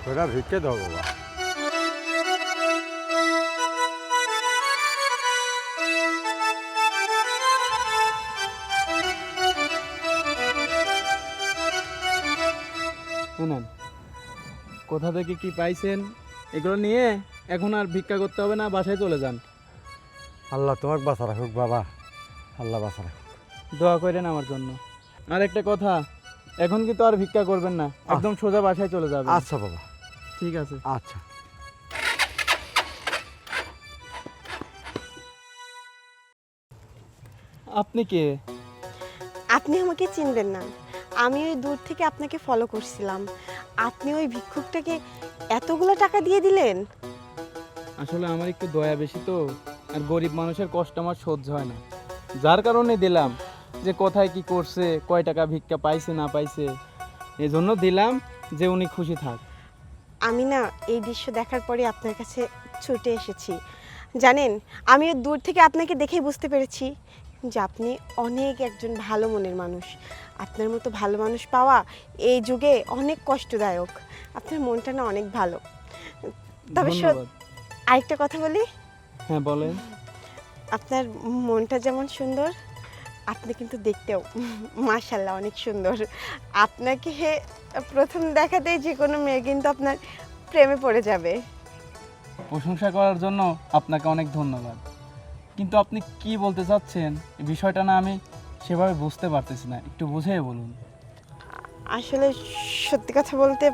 ওরা ভিক্ষে দাও বাবা। শুনেন, কোথা থেকে কি পাইছেন এগুলো নিয়ে এখন আর ভিক্ষা করতে হবে না, বাসায় চলে যান। আল্লাহ তোমাকে বাঁচা রাখুক বাবা, আল্লাহ বাঁচা রাখুক। দোয়া করেন আমার জন্য। আর একটা কথা, এখন কিন্তু আর ভিক্ষা করবেন না, একদম সোজা বাসায় চলে যাবেন। আচ্ছা বাবা, ঠিক আছে। আচ্ছা। আপনি কে? আপনি আমাকে চিনবেন না, আমি ওই দূর থেকে আপনাকে ফলো করছিলাম। আপনি ওই ভিক্ষুকটাকে এতগুলো টাকা দিয়ে দিলেন? আসলে আমার একটু দয়া বেশি তো, আর গরিব মানুষের কষ্ট আমার সহ্য হয় না, যার কারণে দিলাম। যে কোথায় কি করছে, কয় টাকা ভিক্ষা পাইছে না পাইছে, এই জন্য দিলাম যে উনি খুশি থাক। আমি না এই দৃশ্য দেখার পরে আপনার কাছে ছুটে এসেছি। জানেন, আমি ওই দূর থেকে আপনাকে দেখেই বুঝতে পেরেছি যে আপনি অনেক একজন ভালো মনের মানুষ। আপনার মতো ভালো মানুষ পাওয়া এই যুগে অনেক কষ্টদায়ক। আপনার মনটা না অনেক ভালো। তবে ধন্যবাদ। আরেকটা কথা বলি। হ্যাঁ বলেন। আপনার মনটা যেমন সুন্দর, আপনি কিন্তু দেখতেও মাশাআল্লাহ অনেক সুন্দর। আপনাকে প্রথম দেখাতেই যে কোনো মেয়ে কিন্তু আপনার প্রেমে পড়ে যাবে। প্রশংসা করার জন্য আপনাকে অনেক ধন্যবাদ, কিন্তু আপনি কি বলতে চাচ্ছেন এই বিষয়টা না আমি সেভাবে বুঝতে পারতেছি না, একটু বুঝিয়ে বলুন। আসলে সত্যি কথা বলতে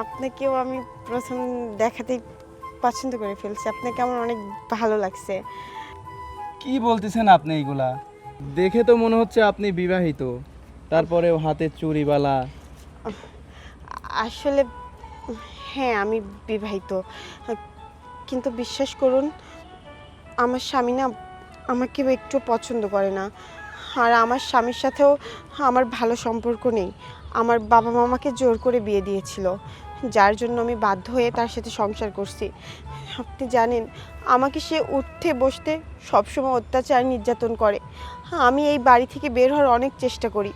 আপনাকেও আমি প্রথম দেখাতেই পছন্দ করে ফেলছি। আপনাকে আমার অনেক ভালো লাগছে। কি বলতেছেন আপনি এইগুলা? দেখে তো মনে হচ্ছে আপনি বিবাহিত, তারপরেও হাতে চুড়িবালা। আসলে হ্যাঁ, আমি বিবাহিত, কিন্তু বিশ্বাস করুন আমার স্বামী না আমাকে একটু পছন্দ করে না। আর আমার স্বামীর সাথেও আমার ভালো সম্পর্ক নেই। আমার বাবা মা আমাকে জোর করে বিয়ে দিয়েছিল, যার জন্য আমি বাধ্য হয়ে তার সাথে সংসার করছি। আপনি জানেন, আমাকে সে উঠতে বসতে সবসময় অত্যাচার নির্যাতন করে। আমি এই বাড়ি থেকে বের হওয়ার অনেক চেষ্টা করি,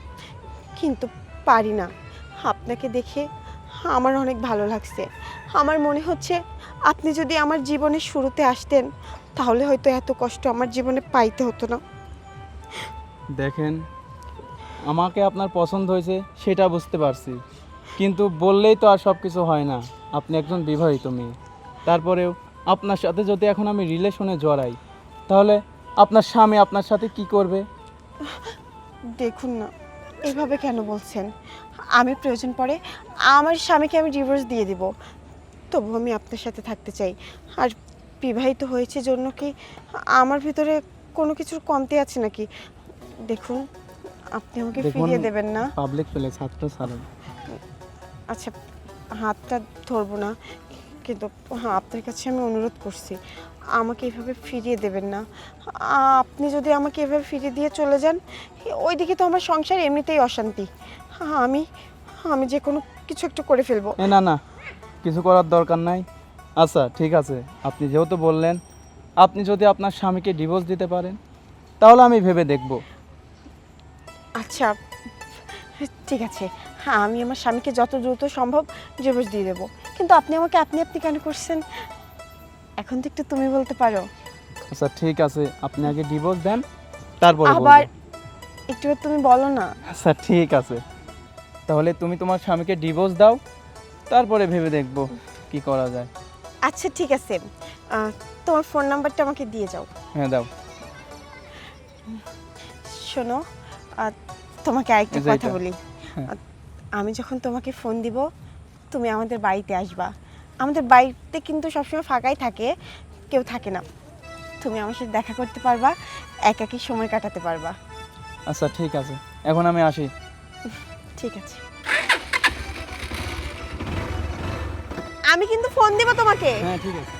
কিন্তু পারি না। আপনাকে দেখে আমার অনেক ভালো লাগছে। আমার মনে হচ্ছে আপনি যদি আমার জীবনের শুরুতে আসতেন তাহলে হয়তো এত কষ্ট আমার জীবনে পাইতে হতো না। দেখেন, আমাকে আপনার পছন্দ হয়েছে সেটা বুঝতে পারছি, কিন্তু বললেই তো আর সব কিছু হয় না। আপনি একজন বিবাহিত মেয়ে, তারপরেও আপনার সাথে যদি এখন আমি রিলেশনে জড়াই, তাহলে আপনার স্বামী আপনার সাথে কি করবে? দেখুন না, এভাবে কেন বলছেন? আমি প্রয়োজন পড়ে আমার স্বামীকে আমি ডিভোর্স দিয়ে দিব, তবু আমি আপনার সাথে থাকতে চাই। আর বিবাহিত হয়েছে জন্য কি আমার ভিতরে কোনো কিছুর কমতি আছে নাকি? দেখুন, আপনি আমাকে ফিরিয়ে দেবেন না। পাবলিক প্লেস, হাতটা ছাড়ুন। আচ্ছা, হাতটা ধরবো না, কিন্তু হ্যাঁ আপনার কাছে আমি অনুরোধ করছি, আমাকে এভাবে ফিরিয়ে দেবেন না। আপনি যদি আমাকে এভাবে ফিরিয়ে দিয়ে চলে যান, ওইদিকে তো আমার সংসার এমনিতেই অশান্তি। আমি আমি যে কোনো কিছু একটা করে ফেলবো। না না, কিছু করার দরকার নাই। আচ্ছা ঠিক আছে, আপনি যেহেতু বললেন, আপনি যদি আপনার স্বামীকে ডিভোর্স দিতে পারেন তাহলে আমি ভেবে দেখব। আচ্ছা ঠিক আছে, হ্যাঁ আমি আমার স্বামীকে যত দ্রুত সম্ভব ডিভোর্স দিয়ে দেবো। কিন্তু আপনি আমাকে আপনি আপনি কেন করছেন? এখন তো একটু তুমি বলতে পারো। আচ্ছা ঠিক আছে, আপনি আগে ডিভোর্স দেন, তারপরে আবার বলবো। একটু তুমি বলো না। আচ্ছা ঠিক আছে, তাহলে তুমি তোমার স্বামীকে ডিভোর্স দাও, তারপরে ভেবে দেখব কি করা যায়। আচ্ছা ঠিক আছে, তোমার ফোন নাম্বারটা আমাকে দিয়ে যাও। হ্যাঁ দাও। শোনো, তোমাকে আরেকটা এই যে কথা এটা। বলি। হ্যাঁ। আমি যখন তোমাকে ফোন দিব তুমি আমাদের বাড়িতে আসবা। আমাদের বাড়িতে কিন্তু সবসময় ফাঁকাই থাকে, কেউ থাকে না। তুমি আমার সাথে দেখা করতে পারবা, একাকী সময় কাটাতে পারবা। আচ্ছা ঠিক আছে, এখন আমি আসি। ঠিক আছে, আমি কিন্তু ফোন দিব তোমাকে। হ্যাঁ ঠিক আছে।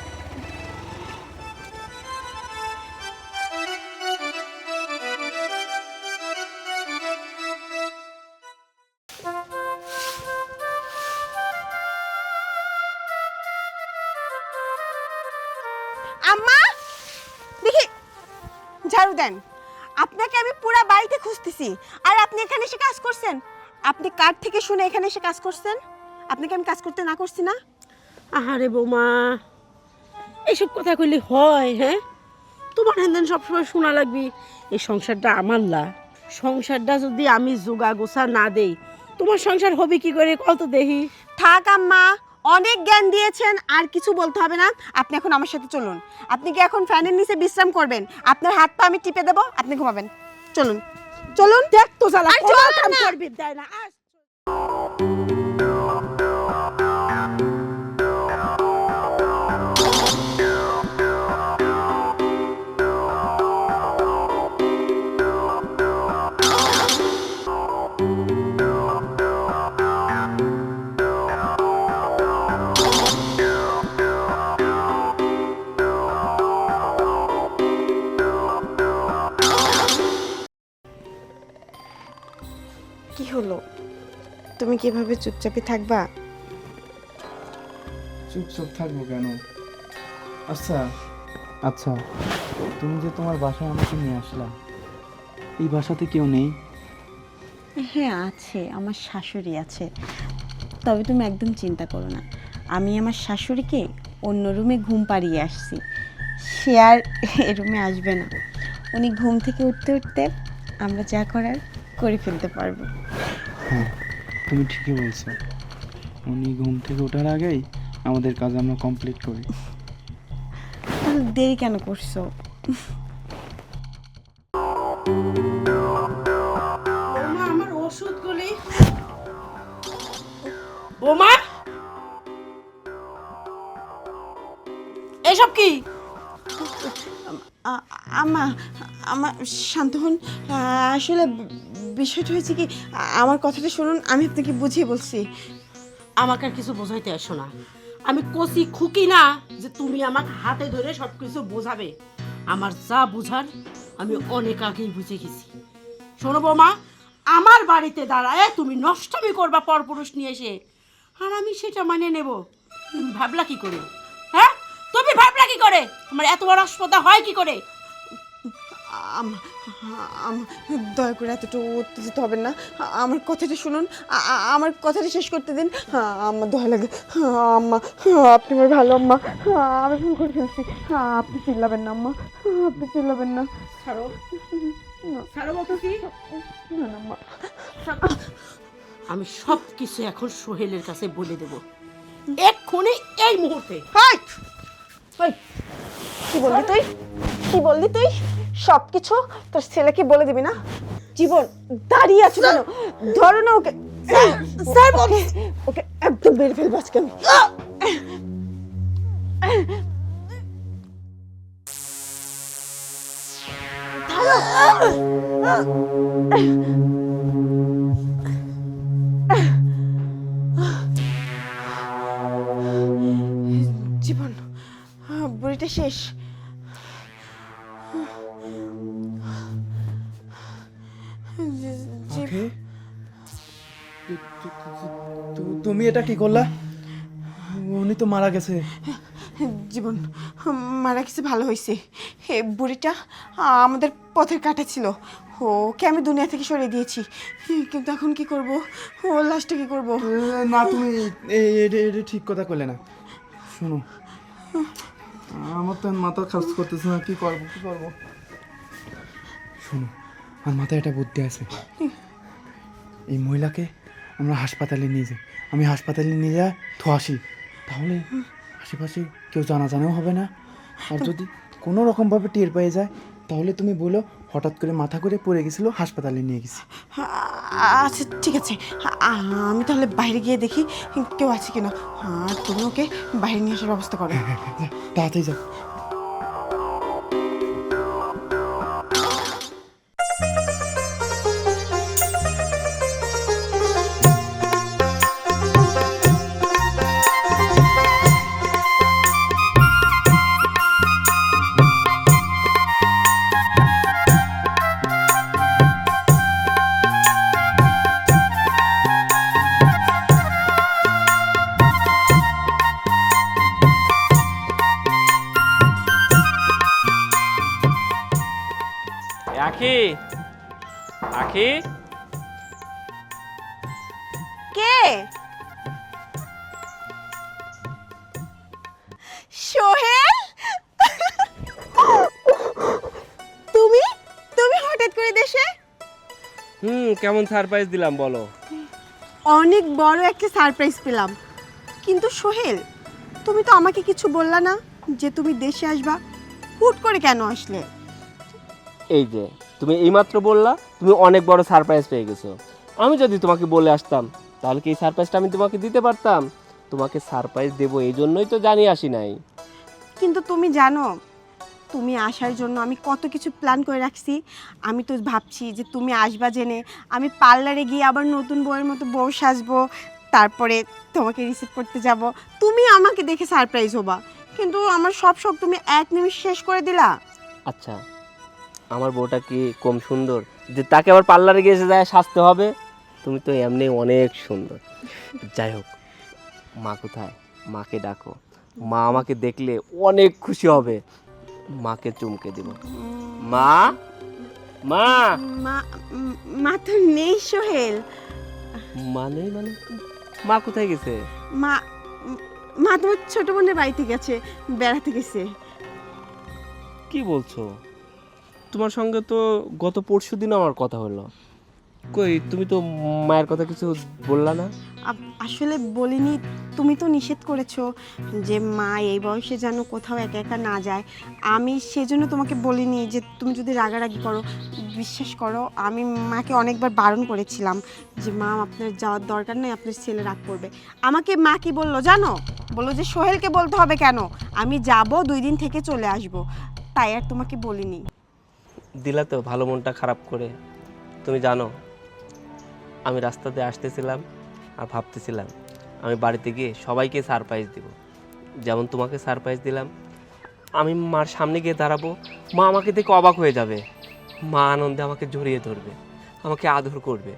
আম্মা, দেখি ঝাড়ু দেন। আপনাকে আমি পুরো বাড়িতে খুঁজতেছি, আর আপনি এখানে এসে কাজ করছেন। আপনি কার থেকে শুনে এখানে এসে কাজ করছেন? আপনাকে আমি কাজ করতে না করছি না? আহারে বৌমা, এইসব কথা কইলে হয়? হ্যাঁ, তোমার হেন সবসময় শোনা লাগবি এই সংসারটা আমার না। সংসারটা যদি আমি জোগা গোছা না দেই, তোমার সংসার হবে কি করে কত দেখি। থাক আম্মা, অনেক জ্ঞান দিয়েছেন, আর কিছু বলতে হবে না। আপনি এখন আমার সাথে চলুন। আপনি কি এখন ফ্যানের নিচে বিশ্রাম করবেন? আপনার হাত পা আমি টিপে দেবো, আপনি ঘুমাবেন। চলুন চলুন। দেখ তো জ্বালা, আর কোনো চল কাম না। করবি দেয় না। আস। কি হলো? তুমি কিভাবে চুপচাপই থাকবা? চুপচাপ থাকবো কেন? আচ্ছা আচ্ছা, তুমি যে তোমার বাসায় আমাকে নিয়ে আসলা, এই বাসাতে কেউ নেই? হ্যাঁ আছে, আমার শাশুড়ি আছে। তবে তুমি একদম চিন্তা করো না, আমি আমার শাশুড়িকে অন্য রুমে ঘুম পাড়িয়ে আসছি। সে আর এ রুমে আসবে না। উনি ঘুম থেকে উঠতে উঠতে আমরা যা করার করে ফেলতে পারবো। হ্যাঁ, তুমি ঠিকই বলছো। উনি ঘুম থেকে ওঠার আগেই আমাদের কাজ আমরা কমপ্লিট করি। তাহলে দেরি কেন করছো? বৌমা, আমার ওষুধ গুলি। বৌমা, এসব কি? আমা আমার শান্ত হন। আসলে বিষয়টা হয়েছে কি, আমার কথাটা শুনুন, আমি আপনাকে বুঝিয়ে বলছি। আমাকে আর কিছু বোঝাইতে আসো না। আমি কচি খুকি না যে তুমি আমাকে হাতে ধরে সব কিছু বোঝাবে। আমার যা বুঝার আমি অনেক আগেই বুঝে গেছি। শোনো বৌমা, আমার বাড়িতে দাঁড়ায় তুমি নষ্টমী করবা পরপুরুষ নিয়ে এসে, আর আমি সেটা মানে নেব? তুমি ভাবলা কি করে? হ্যাঁ, তুমি ভাবলা কি করে? আমার এত বড় আসপদা হয় কি করে? দয়া করে এতটা উত্তেজিত হবেন না। আমার কথাটা শুনুন, আমার কথাটা শেষ করতে দিন। আমার দয়া লাগে। আম্মা, আপনি আমার ভালো আম্মা। আমি ভুল করে ফেলছি। আপনি চিল্লাবেন না আম্মা, আপনি চিল্লাবেন না। ছাড়ো, ছাড়ো বলতেছি। না না আম্মা। আমি সব কিছু এখন সোহেলের কাছে বলে দেব, এক্ষুনি, এই মুহূর্তে। হাট! ওই, কি বললি তুই? কি বললি তুই? সব কিছু তোর ছেলেকে বলে দিবি না? জীবন, দাঁড়িয়ে আছো কেন? ধরো না ওকে। স্যার, ওকে ওকে একদম বের ফেলবো আজকে আমি। জীবন, বুড়িটা শেষ। আখি, তুমি এটা কি করলা? উনি তো মারা গেছে। জীবন, মারা গেছে ভালো হয়েছে। হে বুড়িটা আমাদের পথের কাটা ছিল। ওকে আমি দুনিয়া থেকে সরিয়ে দিয়েছি, কিন্তু এখন কি করব? ওর লাশটা কি করব? না, তুমি এটা ঠিক কথা করলে না। শোনো, আমার তো মাথা কাজ করতেছে না, কি করবো কি করবো। শোনো, আমার মাথায় একটা বুদ্ধি আছে। এই মহিলাকে আমরা হাসপাতালে নিয়ে যাই, আমি হাসপাতালে নিয়ে যা তো আসি, তাহলে আশেপাশে কেউ জানাজানাও হবে না। আর যদি কোনো রকমভাবে টের পেয়ে যায়, তাহলে তুমি বলো হঠাৎ করে মাথা করে পড়ে গেছিলো, হাসপাতালে নিয়ে গেছি। আচ্ছা ঠিক আছে, আমি তাহলে বাইরে গিয়ে দেখি কেউ আছে কিনা। আর তুমি ওকে বাইরে নিয়ে আসার ব্যবস্থা করো। তাড়াতাড়ি যাও। আখি, আখি, কে? সোহেল, তুমি তুমি হঠাৎ করে দেশে? কেমন সারপ্রাইজ দিলাম বলো? অনেক বড় একটা সারপ্রাইজ পেলাম। কিন্তু সোহেল, তুমি তো আমাকে কিছু বললা না যে তুমি দেশে আসবা। হুট করে কেন আসলে? এই যে তুমি এইমাত্র বললা তুমি অনেক বড় সারপ্রাইজ পেয়ে গেছো। আমি যদি তোমাকে বলে আসতাম তাহলে কি এই সারপ্রাইজটা আমি তোমাকে দিতে পারতাম? তোমাকে সারপ্রাইজ দেবো এই জন্যই তো জানিয়ে আসি নাই। কিন্তু তুমি জানো তুমি আসার জন্য আমি কত কিছু প্ল্যান করে রাখছি। আমি তো ভাবছি যে তুমি আসবা জেনে আমি পার্লারে গিয়ে আবার নতুন বউয়ের মতো বউ সাজবো, তারপরে তোমাকে রিসিভ করতে যাব, তুমি আমাকে দেখে সারপ্রাইজ হবা। কিন্তু আমার সব শখ তুমি এক নিমিষ শেষ করে দিলা। আচ্ছা, আমার বউটা কি কম সুন্দর যে তাকে আবার পার্লারে গিয়ে এসে যায় সাজতে হবে? তুমি তো এমনি অনেক সুন্দর। যাই হোক, মা কোথায়? মাকে ডাকো, মা আমাকে দেখলে অনেক খুশি হবে। মাকে চুমকে দিব। মা, মা। মা মা তো নেই সোহেল। মানে মানে মা কোথায় গেছে? মা মা তোমার ছোট বোনের বাড়িতে গেছে, বেড়াতে গেছে। কি বলছো? তোমার সঙ্গে তো গত পরশুদিন আমার কথা হলো। কই, তুমি তো মায়ের কথা কিছু বললা না? আসলে বলিনি, তুমি তো নিষেধ করেছো যে মা এই বয়সে যেন কোথাও একা একা না যায়। আমি সেজন্য তোমাকে বলিনি যে তুমি যদি রাগারাগি করো। বিশ্বাস করো, আমি মাকে অনেকবার বারণ করেছিলাম যে মা আপনার যাওয়ার দরকার নেই, আপনার ছেলে রাগ করবে। আমাকে মা কি বললো জানো? বললো যে সোহেলকে বলতে হবে কেন, আমি যাব 2 দিন থেকে চলে আসব। তাই আর তোমাকে বলিনি। দিলা তো ভালো মনটা খারাপ করে। তুমি জানো, আমি রাস্তাতে আসতেছিলাম আর ভাবতেছিলাম আমি বাড়িতে গিয়ে সবাইকে সারপ্রাইজ দিব। যেমন তোমাকে সারপ্রাইজ দিলাম, আমি মার সামনে গিয়ে দাঁড়াবো, মা আমাকে দেখে অবাক হয়ে যাবে। মা আনন্দে আমাকে জড়িয়ে ধরবে, আমাকে আদর করবে।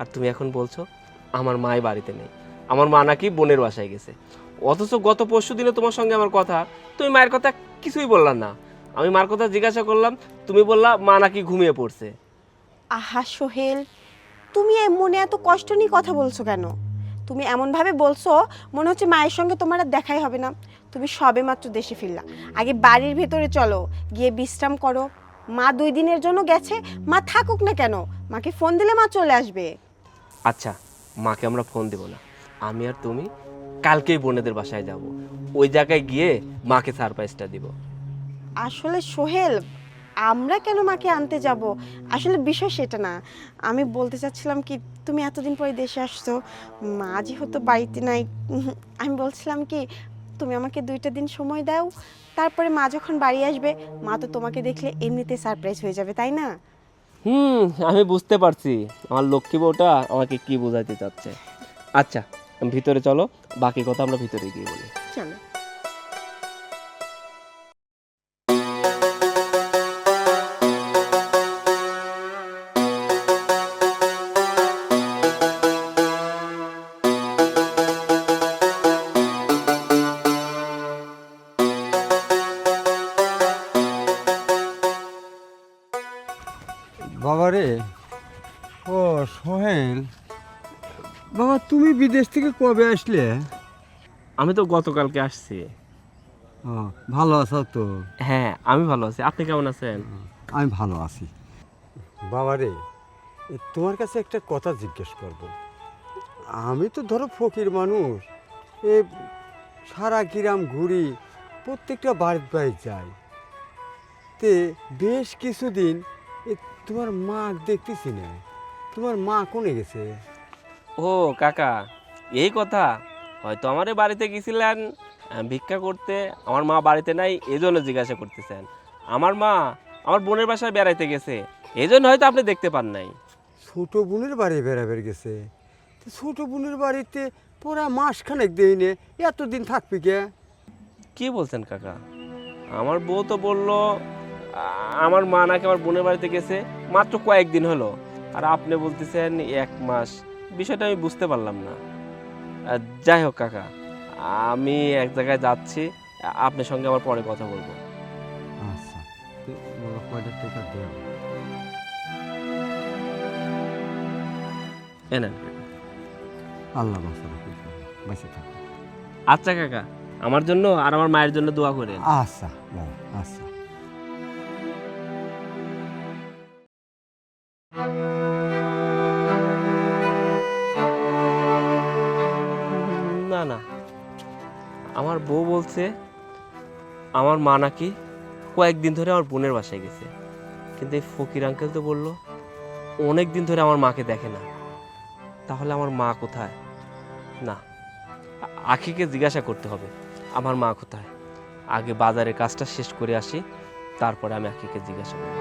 আর তুমি এখন বলছো আমার মাই বাড়িতে নেই, আমার মা নাকি বোনের বাসায় গেছে। অথচ গত পরশুদিনে তোমার সঙ্গে আমার কথা, তুমি মায়ের কথা কিছুই বললা না। আমি মার কথা জিজ্ঞাসা করলাম, তুমি বললা মা নাকি ঘুমিয়ে পড়ছে। আহা সোহেল, তুমি মনে এত কষ্ট নিয়ে কথা বলছো কেন? তুমি এমনভাবে বলছো মনে হচ্ছে মায়ের সঙ্গে তোমার আর দেখাই হবে না। তুমি সবেমাত্র দেশে ফিরলা, আগে বাড়ির ভেতরে চলো, গিয়ে বিশ্রাম করো। মা 2 দিনের জন্য গেছে, মা থাকুক না কেন, মাকে ফোন দিলে মা চলে আসবে। আচ্ছা, মাকে আমরা ফোন দেব না, আমি আর তুমি কালকেই বোনেদের বাসায় যাব। ওই জায়গায় গিয়ে মাকে সারপ্রাইজটা দিব। আসলে সোহেল, আমরা কেন মাকে আনতে যাব? আসলে বিষয় সেটা না। আমি বলতে চাচ্ছিলাম কি, তুমি এতদিন পরে দেশে আসছো, মা যেহেতু বাড়িতে নাই, আমি বলছিলাম কি তুমি আমাকে 2টা দিন সময় দাও, তারপরে মা যখন বাড়ি আসবে মা তো তোমাকে দেখলে এমনিতে সারপ্রাইজ হয়ে যাবে, তাই না? আমি বুঝতে পারছি আমার লক্ষ্মী বউটা আমাকে কি বোঝাইতে চাচ্ছে। আচ্ছা, ভিতরে চলো, বাকি কথা আমরা ভিতরে গিয়ে বলি। চলো। বাবা রে, ও সোহেল, বাবা তুমি বিদেশ থেকে কবে আসলে? আমি তো গতকালকে আসছি। ও, ভালো আছো তো? হ্যাঁ, আমি ভালো আছি। আপনি কেমন আছেন? আমি ভালো আছি। বাবা রে, তোমার কাছে একটা কথা জিজ্ঞেস করব। আমি তো ধরো ফকির মানুষ, এ সারা গ্রাম ঘুরি, প্রত্যেকটা বাড়ি যাই, তে বেশ কিছুদিন তোমার মা দেখতেছি না। তোমার মা কোনে গেছে? ও কাকা, এই কথা। হয়তো আমার বাড়িতে গেছিলেন ভিক্ষা করতে, আমার মা বাড়িতে নাই এই জন্য জিজ্ঞাসা করতেছেন। আমার মা আমার বোনের বাসায় বেড়াইতে গেছে, এই জন্য হয়তো আপনি দেখতে পান নাই। ছোট বোনের বাড়ি বেড়াবের গেছে? তো ছোট বোনের বাড়িতে পুরা মাসখানেক দেইনে, এতদিন থাকবি কে? কি বলছেন কাকা? আমার বউ তো বললো আমার মা নাকি আমার বোনের বাড়িতে গেছে মাত্র কয়েকদিন হলো, আর আপনি বলতেছেন 1 মাস। বিষয়টা আমি বুঝতে পারলাম না। যাই হোক কাকা, আমি এক জায়গায় যাচ্ছি, আপনার সঙ্গে আবার পরে কথা বলবো। আচ্ছা, তো বাবা কয়টা টাকা দেও? এনেন। আল্লাহ বাঁচা রাখুক, বেঁচে থাকো। আচ্ছা কাকা, আমার জন্য আর আমার মায়ের জন্য দোয়া করেন। আচ্ছা বাবা, আচ্ছা। না না, আমার বউ বলছে আমার মা নাকি কয়েকদিন ধরে আমার বোনের বাসায় গেছে, কিন্তু এই ফকির আঙ্কেল তো বললো অনেক দিন ধরে আমার মাকে দেখে না। তাহলে আমার মা কোথায়? না, আখিকে জিজ্ঞাসা করতে হবে আমার মা কোথায়। আগে বাজারের কাজটা শেষ করে আসি, তারপরে আমি আখিকে জিজ্ঞাসা করব।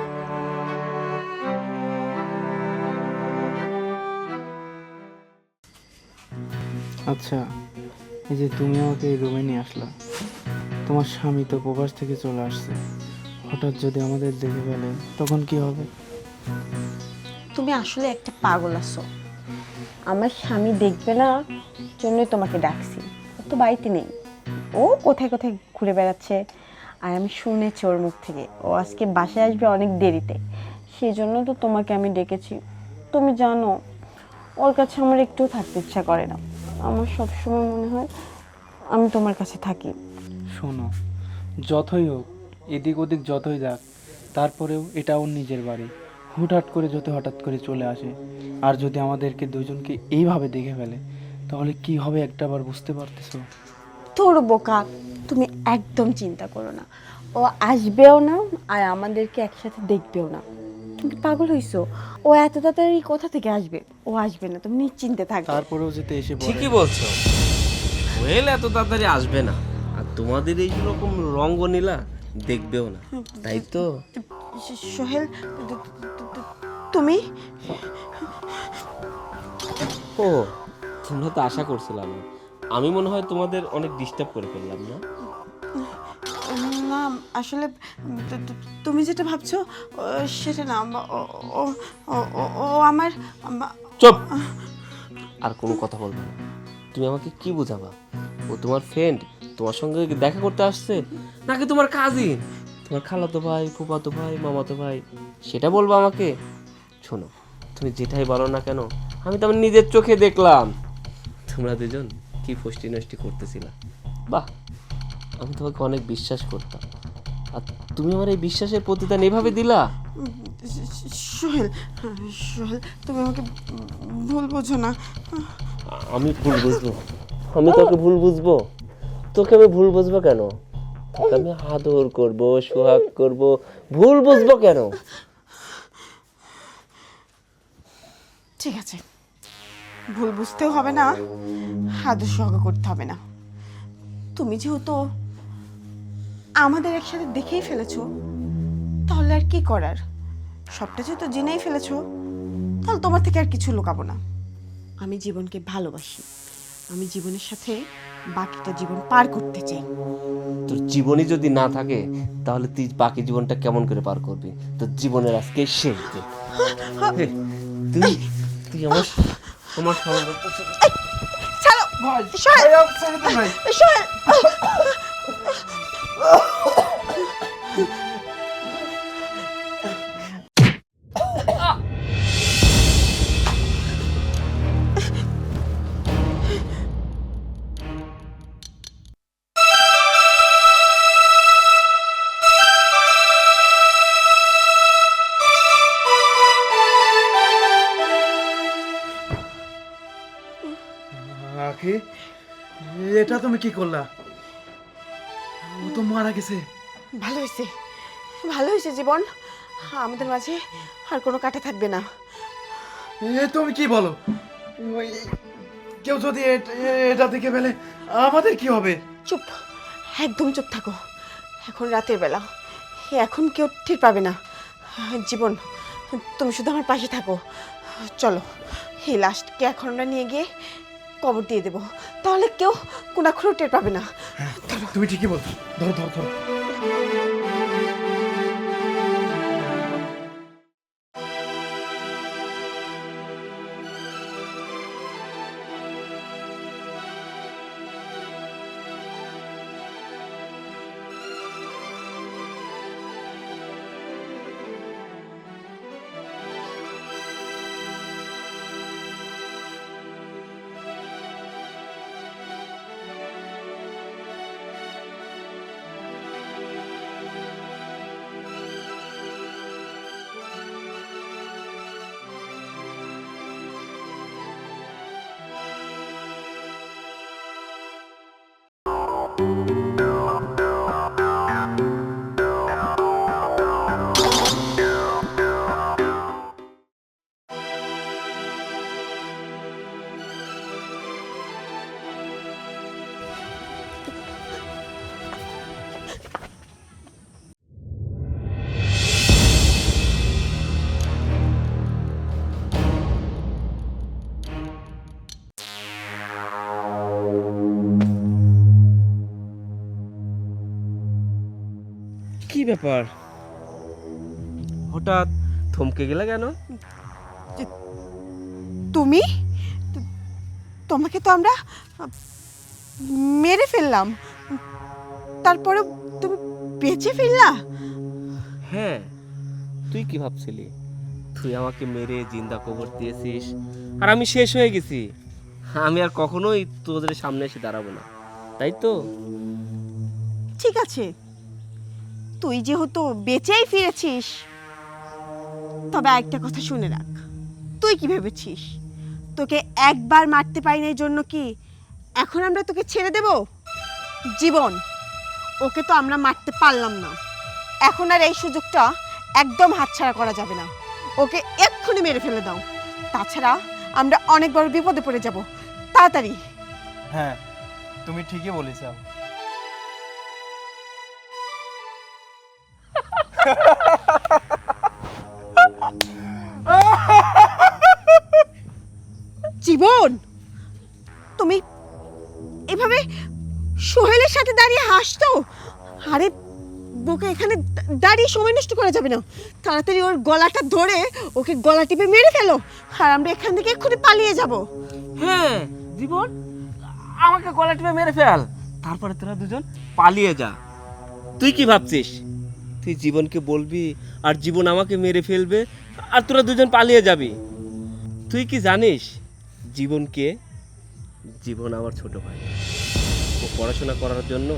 আচ্ছা, এই যে তুমি আমাকে এই রুমে নিয়ে আসলা, তোমার স্বামী তো প্রবাস থেকে চলে আসছে, হঠাৎ যদি আমাদের দেখে ফেলে তখন কি হবে? তুমি আসলে একটা পাগল আছো। আমার স্বামী দেখবে না জন্যই তোমাকে ডাকছি। ও তো বাড়িতে নেই, ও কোথায় কোথায় ঘুরে বেড়াচ্ছে। আর আমি শুনেছি ওর মুখ থেকে ও আজকে বাসায় আসবে অনেক দেরিতে, সেই জন্য তো তোমাকে আমি ডেকেছি। তুমি জানো ওর কাছে আমার একটুও থাকতে ইচ্ছা করে না। আমার সবসময় মনে হয় আমি তোমার কাছে থাকি। শোনো, যতই হোক, এদিক ওদিক যতই যাক, তারপরেও এটা ওর নিজের বাড়ি। হুটহাট করে যদি হঠাৎ করে চলে আসে, আর যদি আমাদেরকে দুজনকে এইভাবে দেখে ফেলে, তাহলে কি হবে একটাবার বুঝতে পারতেছো? তোর বোকা, তুমি একদম চিন্তা করো না। ও আসবেও না আর আমাদেরকে একসাথে দেখবেও না। তুমি কি পাগল হইছো? ও এত তাড়াতাড়ি কোথা থেকে আসবে? ও আসবে না, তুমি নিশ্চিন্তে থাকো। তারপরেও যদি এসে পড়ে, ঠিকই বলছো, সোহেল এত তাড়াতাড়ি আসবে না, আর তোমাদের এই রকম রঙ্গ নীলা দেখবেও না, তাই তো? সোহেল, তুমি ও, তোমরা তো আশা করছিলাম না। আমি মনে হয় তোমাদের অনেক ডিস্টার্ব করে ফেললাম না? না, আসলে তুমি যেটা ভাবছো সেটা না। ও ও ও- ও- ও আমার চুপ! আর কোনো কথা বলবে না। তুমি আমাকে কি বোঝাবা? ও তোমার ফ্রেন্ড, তোমার সঙ্গে দেখা করতে আসছে, নাকি তোমার কাজিন, তোমার খালাতো ভাই, ফুফাতো ভাই, মামাতো ভাই, সেটা বলবো আমাকে? শোনো, তুমি যেটাই বলো না কেন, আমি তো আমার নিজের চোখে দেখলাম তোমরা দুজন কি ফষ্টি নষ্টি করতেছিলা। বাহ, আমি তোমাকে অনেক বিশ্বাস করতাম, আর তুমি আমার এই বিশ্বাসের প্রতিদান এভাবে দিলা। সোহেল, সোহেল, তুমি আমাকে ভুল বোঝো না। আমি ভুল বুঝবো? আমি তোকে ভুল বুঝবো? তোকে আমি ভুল বুঝবো কেন? তোকে আমি আদর করব, সোহাগ করব, ভুল বুঝবো কেন? ঠিক আছে, ভুল বুঝতেও হবে না, আদর সহ্য করতে হবে না। তুমি যেহেতু আমাদের একসাথে দেখেই ফেলেছো, তাহলে আর কি করার? সবটা যেহেতু জেনেই ফেলেছো, তাহলে তোমার থেকে আর কিছু লুকাবো না। আমি জীবনকে ভালোবাসি, আমি জীবনের সাথে বাকিটা জীবন পার করতে চাই। তোর জীবনই যদি না থাকে, তাহলে তুই বাকি জীবনটা কেমন করে পার করবি? তোর জীবনের আজকে শেষ দিন। হে, তুই তুই আমার আমার সর্বত্র ছাড়ো সোহেল, সোহেল। আখি, এটা তুমি কি করলা? ও তো মারা গেছে। ভালো হয়েছে, ভালো হয়েছে জীবন। আমাদের মাঝে আর কোনো কাটা থাকবে না। এ তুমি কি বলো? ওই কেউ যদি এটা দেখে ফেলে আমাদের কি হবে? চুপ, একদম চুপ থাকো। এখন রাতের বেলা, এখন কেউ ঠিক পাবে না। জীবন, তুমি শুধু আমার পাশে থাকো। চলো, এই লাশকে এখন আমরা নিয়ে গিয়ে কবর দিয়ে দেবো, তাহলে কেউ কোনাক্ষরেও টের পাবে না। ধরো। তুমি ঠিকই বলছো, ধরো ধরো ধরো। ব্যাপার, হঠাৎ থমকে গেলে কেন? তুমি তোমাকে তো আমরা মেরে ফেললাম, তারপরে তুমি বেঁচে ফিরলা। হ্যাঁ, তুই কি ভাবছিলি তুই আমাকে মেরে জিন্দা কবর দিয়েছিস আর আমি শেষ হয়ে গেছি? আমি আর কখনোই তোদের সামনে এসে দাঁড়াবো না, তাই তো? ঠিক আছে, তুই যেহেতু বেঁচেই ফিরেছিস, তবে একটা কথা শুনে রাখ, তুই কি ভেবেছিস তোকে একবার মারতে পারিনি এই জন্য কি এখন আমরা তোকে ছেড়ে দেব? জীবন, ওকে তো আমরা মারতে পারলাম না, এখন আর এই সুযোগটা একদম হাতছাড়া করা যাবে না। ওকে এক্ষুনি মেরে ফেলে দাও, তাছাড়া আমরা অনেক বড় বিপদে পড়ে যাব। তাড়াতাড়ি। হ্যাঁ, তুমি ঠিকই বলেছ। জীবন, তুমি এভাবে সোহেলের সাথে দাঁড়িয়ে হাসতো? আরে বোকা, এখানে দাঁড়িয়ে সময় নষ্ট করা যাবে না, তাড়াতাড়ি ওর গলাটা ধরে ওকে গলা টিপে মেরে ফেলো, আর আমরা এখান থেকে এক্ষুনি পালিয়ে যাব। হ্যাঁ জীবন, আমাকে গলা টিপে মেরে ফেল, তারপরে তোরা দুজন পালিয়ে যা। তুই কি ভাবছিস তুই জীবনকে বলবি আর জীবন আমাকে মেরে ফেলবে আর তোরা দুজন পালিয়ে যাবি? তুই কি জানিস জীবনকে? জীবন আমার ছোট ভাই, ও পড়াশোনা করার জন্য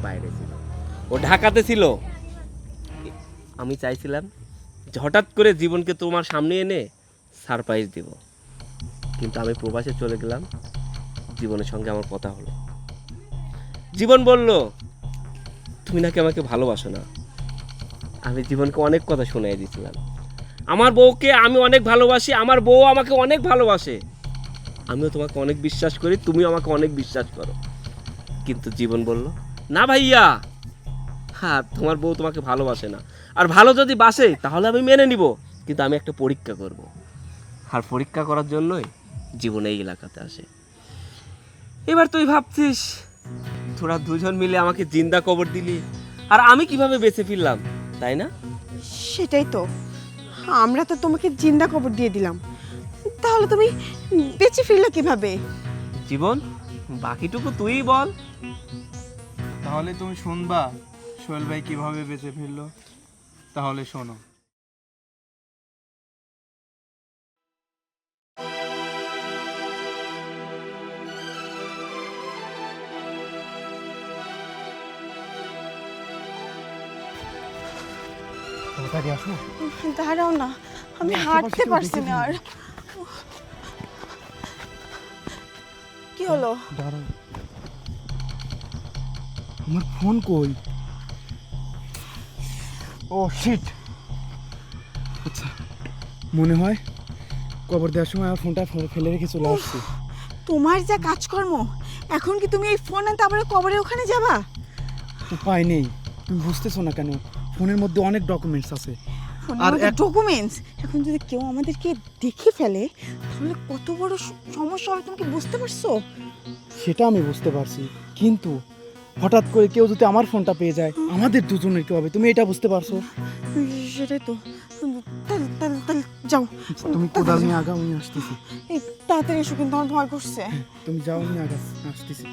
বাইরে ছিল, ও ঢাকাতে ছিল। আমি চাইছিলাম যে হঠাৎ করে জীবনকে তোমার সামনে এনে সারপ্রাইজ দেব, কিন্তু আমি প্রবাসে চলে গেলাম। জীবনের সঙ্গে আমার কথা হলো, জীবন বলল তুমি নাকি আমাকে ভালোবাসো না। আমি জীবনকে অনেক কথা শুনিয়ে দিয়েছিলাম, আমার বউকে আমি অনেক ভালোবাসি, আমার বউ আমাকে অনেক ভালোবাসে, আমিও তোমাকে অনেক বিশ্বাস করি, তুমিও আমাকে অনেক বিশ্বাস করো। কিন্তু জীবন বলল না ভাইয়া, হ্যাঁ তোমার বউ তোমাকে ভালোবাসে না, আর ভালো যদি বাসে তাহলে আমি মেনে নিব, কিন্তু আমি একটা পরীক্ষা করব, আর পরীক্ষা করার জন্যই জীবন এই এলাকাতে আসে। এবার তুই ভাবছিস তোরা দুজন মিলে আমাকে জিন্দা কবর দিলি আর আমি কিভাবে বেঁচে ফিরলাম, তাই না? সেটাই তো, আমরা তো তোমাকে জিন্দা কবর দিয়ে দিলাম, তাহলে তুমি বেঁচে ফিরলে কিভাবে? জীবন, বাকিটুকু তুই বল। তাহলে তুমি শুনবা সোহেল ভাই কিভাবে বেঁচে ফিরলো? তাহলে শোনো। তাড়াতাড়ি আসো। দাঁড়াও না, আমি হাঁটতে পারছি না আর। কি হলো? দাঁড়াও, আমার ফোন কই? ও শিট, আচ্ছা মনে হয় কবর দেওয়ার সময় আমার ফোনটা ফেলে রেখে চলে আসছি। তোমার যা কাজকর্ম, এখন কি তুমি এই ফোন আনতে আবার কবরে ওখানে যাবা? উপায় নেই, তুমি বুঝতেছো না কেন? ফোনের মধ্যে অনেক ডকুমেন্টস আছে। আর ডকুমেন্টস, এখন যদি কেউ আমাদেরকে দেখে ফেলে তাহলে কত বড় সমস্যা হবে, তুমি কি বুঝতে পারছো? সেটা আমি বুঝতে পারছি, কিন্তু হঠাৎ করে কেউ যদি আমার ফোনটা পেয়ে যায় আমাদের দুজনের কি হবে, তুমি এটা বুঝতে পারছো? সেটাই তো, তাহলে যাও, তুমি কোদাল নিয়ে আগাও, আমি আসতেছি। এই তাড়াতাড়ি এসো, কিন্তু আমার ভয় করছে। তুমি যাও, আমি আসতেছি।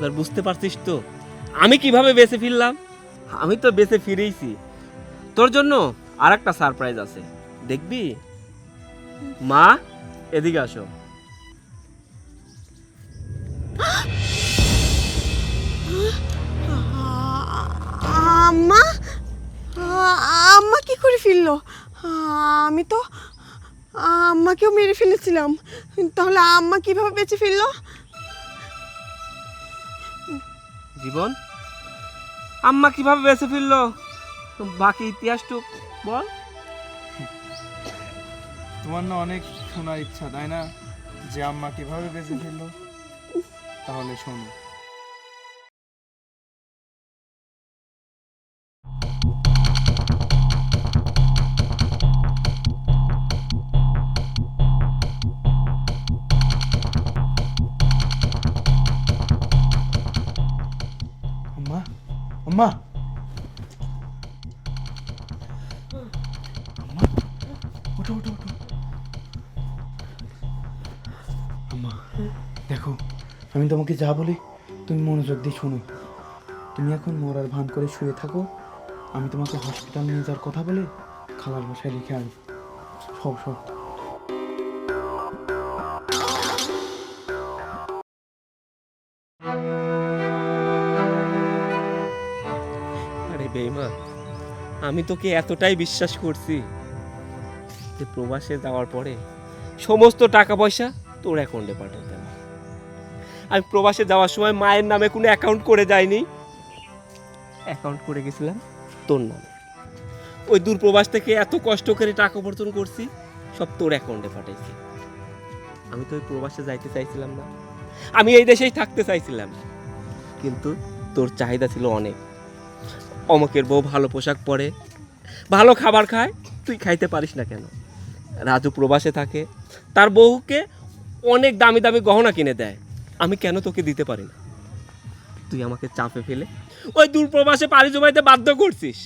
এবার বুঝতে পারছিস তো আমি কিভাবে বেঁচে ফিরলাম? আমি তো বেঁচে ফিরেইছি। তোর জন্য আর একটা সারপ্রাইজ আছে, দেখবি? মা, এদিকে আসো। আম্মা, আম্মা কি করে ফিরলো? আমি তো আম্মাকেও মেরে ফেলেছিলাম, তাহলে আম্মা কিভাবে বেঁচে ফিরলো? জীবন, আম্মা কিভাবে বেঁচে ফিরলো? বাকি ইতিহাসটুক বল। তোমার না অনেক শোনার ইচ্ছা, তাই না, যে আম্মা কিভাবে বেঁচে ফেললো? তাহলে শোনো। আম্মা, আম্মা, আম্মা, ওঠো ওঠো ওঠো। আম্মা দেখো, আমি তোমাকে যা বলি তুমি মনোযোগ দিয়ে শোনো। তুমি এখন মরার ভান করে শুয়ে থাকো, আমি তোমাকে হসপিটাল নিয়ে যাওয়ার কথা বলে খালার বাসায় রেখে আসবো। সব সব আরে বেঈমান, আমি তোকে এতটাই বিশ্বাস করছি যে প্রবাসে যাওয়ার পরে সমস্ত টাকা পয়সা তোর অ্যাকাউন্টে পাঠিয়ে দেব। আমি প্রবাসে যাওয়ার সময় মায়ের নামে কোনো অ্যাকাউন্ট করে যাইনি, অ্যাকাউন্ট করে গেছিলাম তোর নামে। ওই দূর প্রবাস থেকে এত কষ্ট করে টাকা উপার্জন করছি, সব তোর অ্যাকাউন্টে পাঠাইছি। আমি তো ওই প্রবাসে যাইতে চাইছিলাম না, আমি এই দেশেই থাকতে চাইছিলাম, কিন্তু তোর চাহিদা ছিল অনেক। অমকের বউ ভালো পোশাক পরে, ভালো খাবার খায়, তুই খাইতে পারিস না কেন? রাজু প্রবাসে থাকে, তার বউকে অনেক দামি দামি গহনা কিনে দেয়, আমি কেন তোকে দিতে পারি না? তুই আমাকে চাপে ফেলে ওই দূর প্রবাসে পাড়ি জমাইতে বাধ্য করছিস।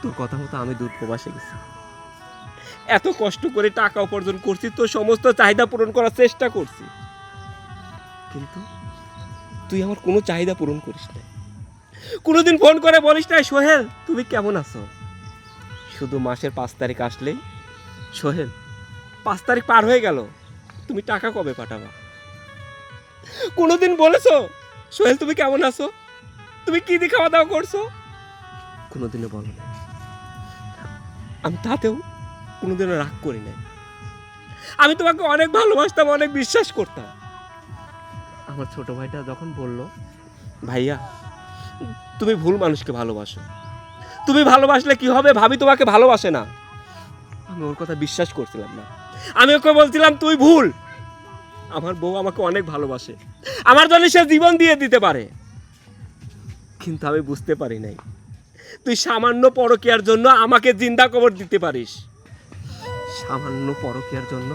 তোর কথা মতো আমি দূর প্রবাসে গেছি, এত কষ্ট করে টাকা উপার্জন করছি, তোর সমস্ত চাহিদা পূরণ করার চেষ্টা করছি, কিন্তু তুই আমার কোনো চাহিদা পূরণ করিস না। কোনোদিন ফোন করে বলিস না সোহেল তুমি কেমন আছো? শুধু মাসের 5 তারিখ আসলেই সোহেল 5 তারিখ পার হয়ে গেল, তুমি টাকা কবে পাঠাবা? কোনোদিন বলেছো সোহেল তুমি কেমন আছো, তুমি কি দিয়ে খাওয়া দাওয়া করছো? কোনোদিনও বলো না। আমি তাতেও কোনোদিনও রাগ করি নাই। আমি তোমাকে অনেক ভালোবাসতাম, অনেক বিশ্বাস করতাম। আমার ছোট ভাইটা যখন বলল ভাইয়া তুমি ভুল মানুষকে ভালোবাসো, তুমি ভালোবাসলে কি হবে, ভাবি তোমাকে ভালোবাসে না, আমি ওর কথা বিশ্বাস করছিলাম না। আমি ওকে বলছিলাম তুই ভুল, আমার বউ আমাকে অনেক ভালোবাসে, আমার জন্য সে জীবন দিয়ে দিতে পারে। কিন্তু আমি বুঝতে পারি নাই তুই সামান্য পরকীয়ার জন্য আমাকে জিন্দা কবর দিতে পারিস, সামান্য পরকীয়ার জন্য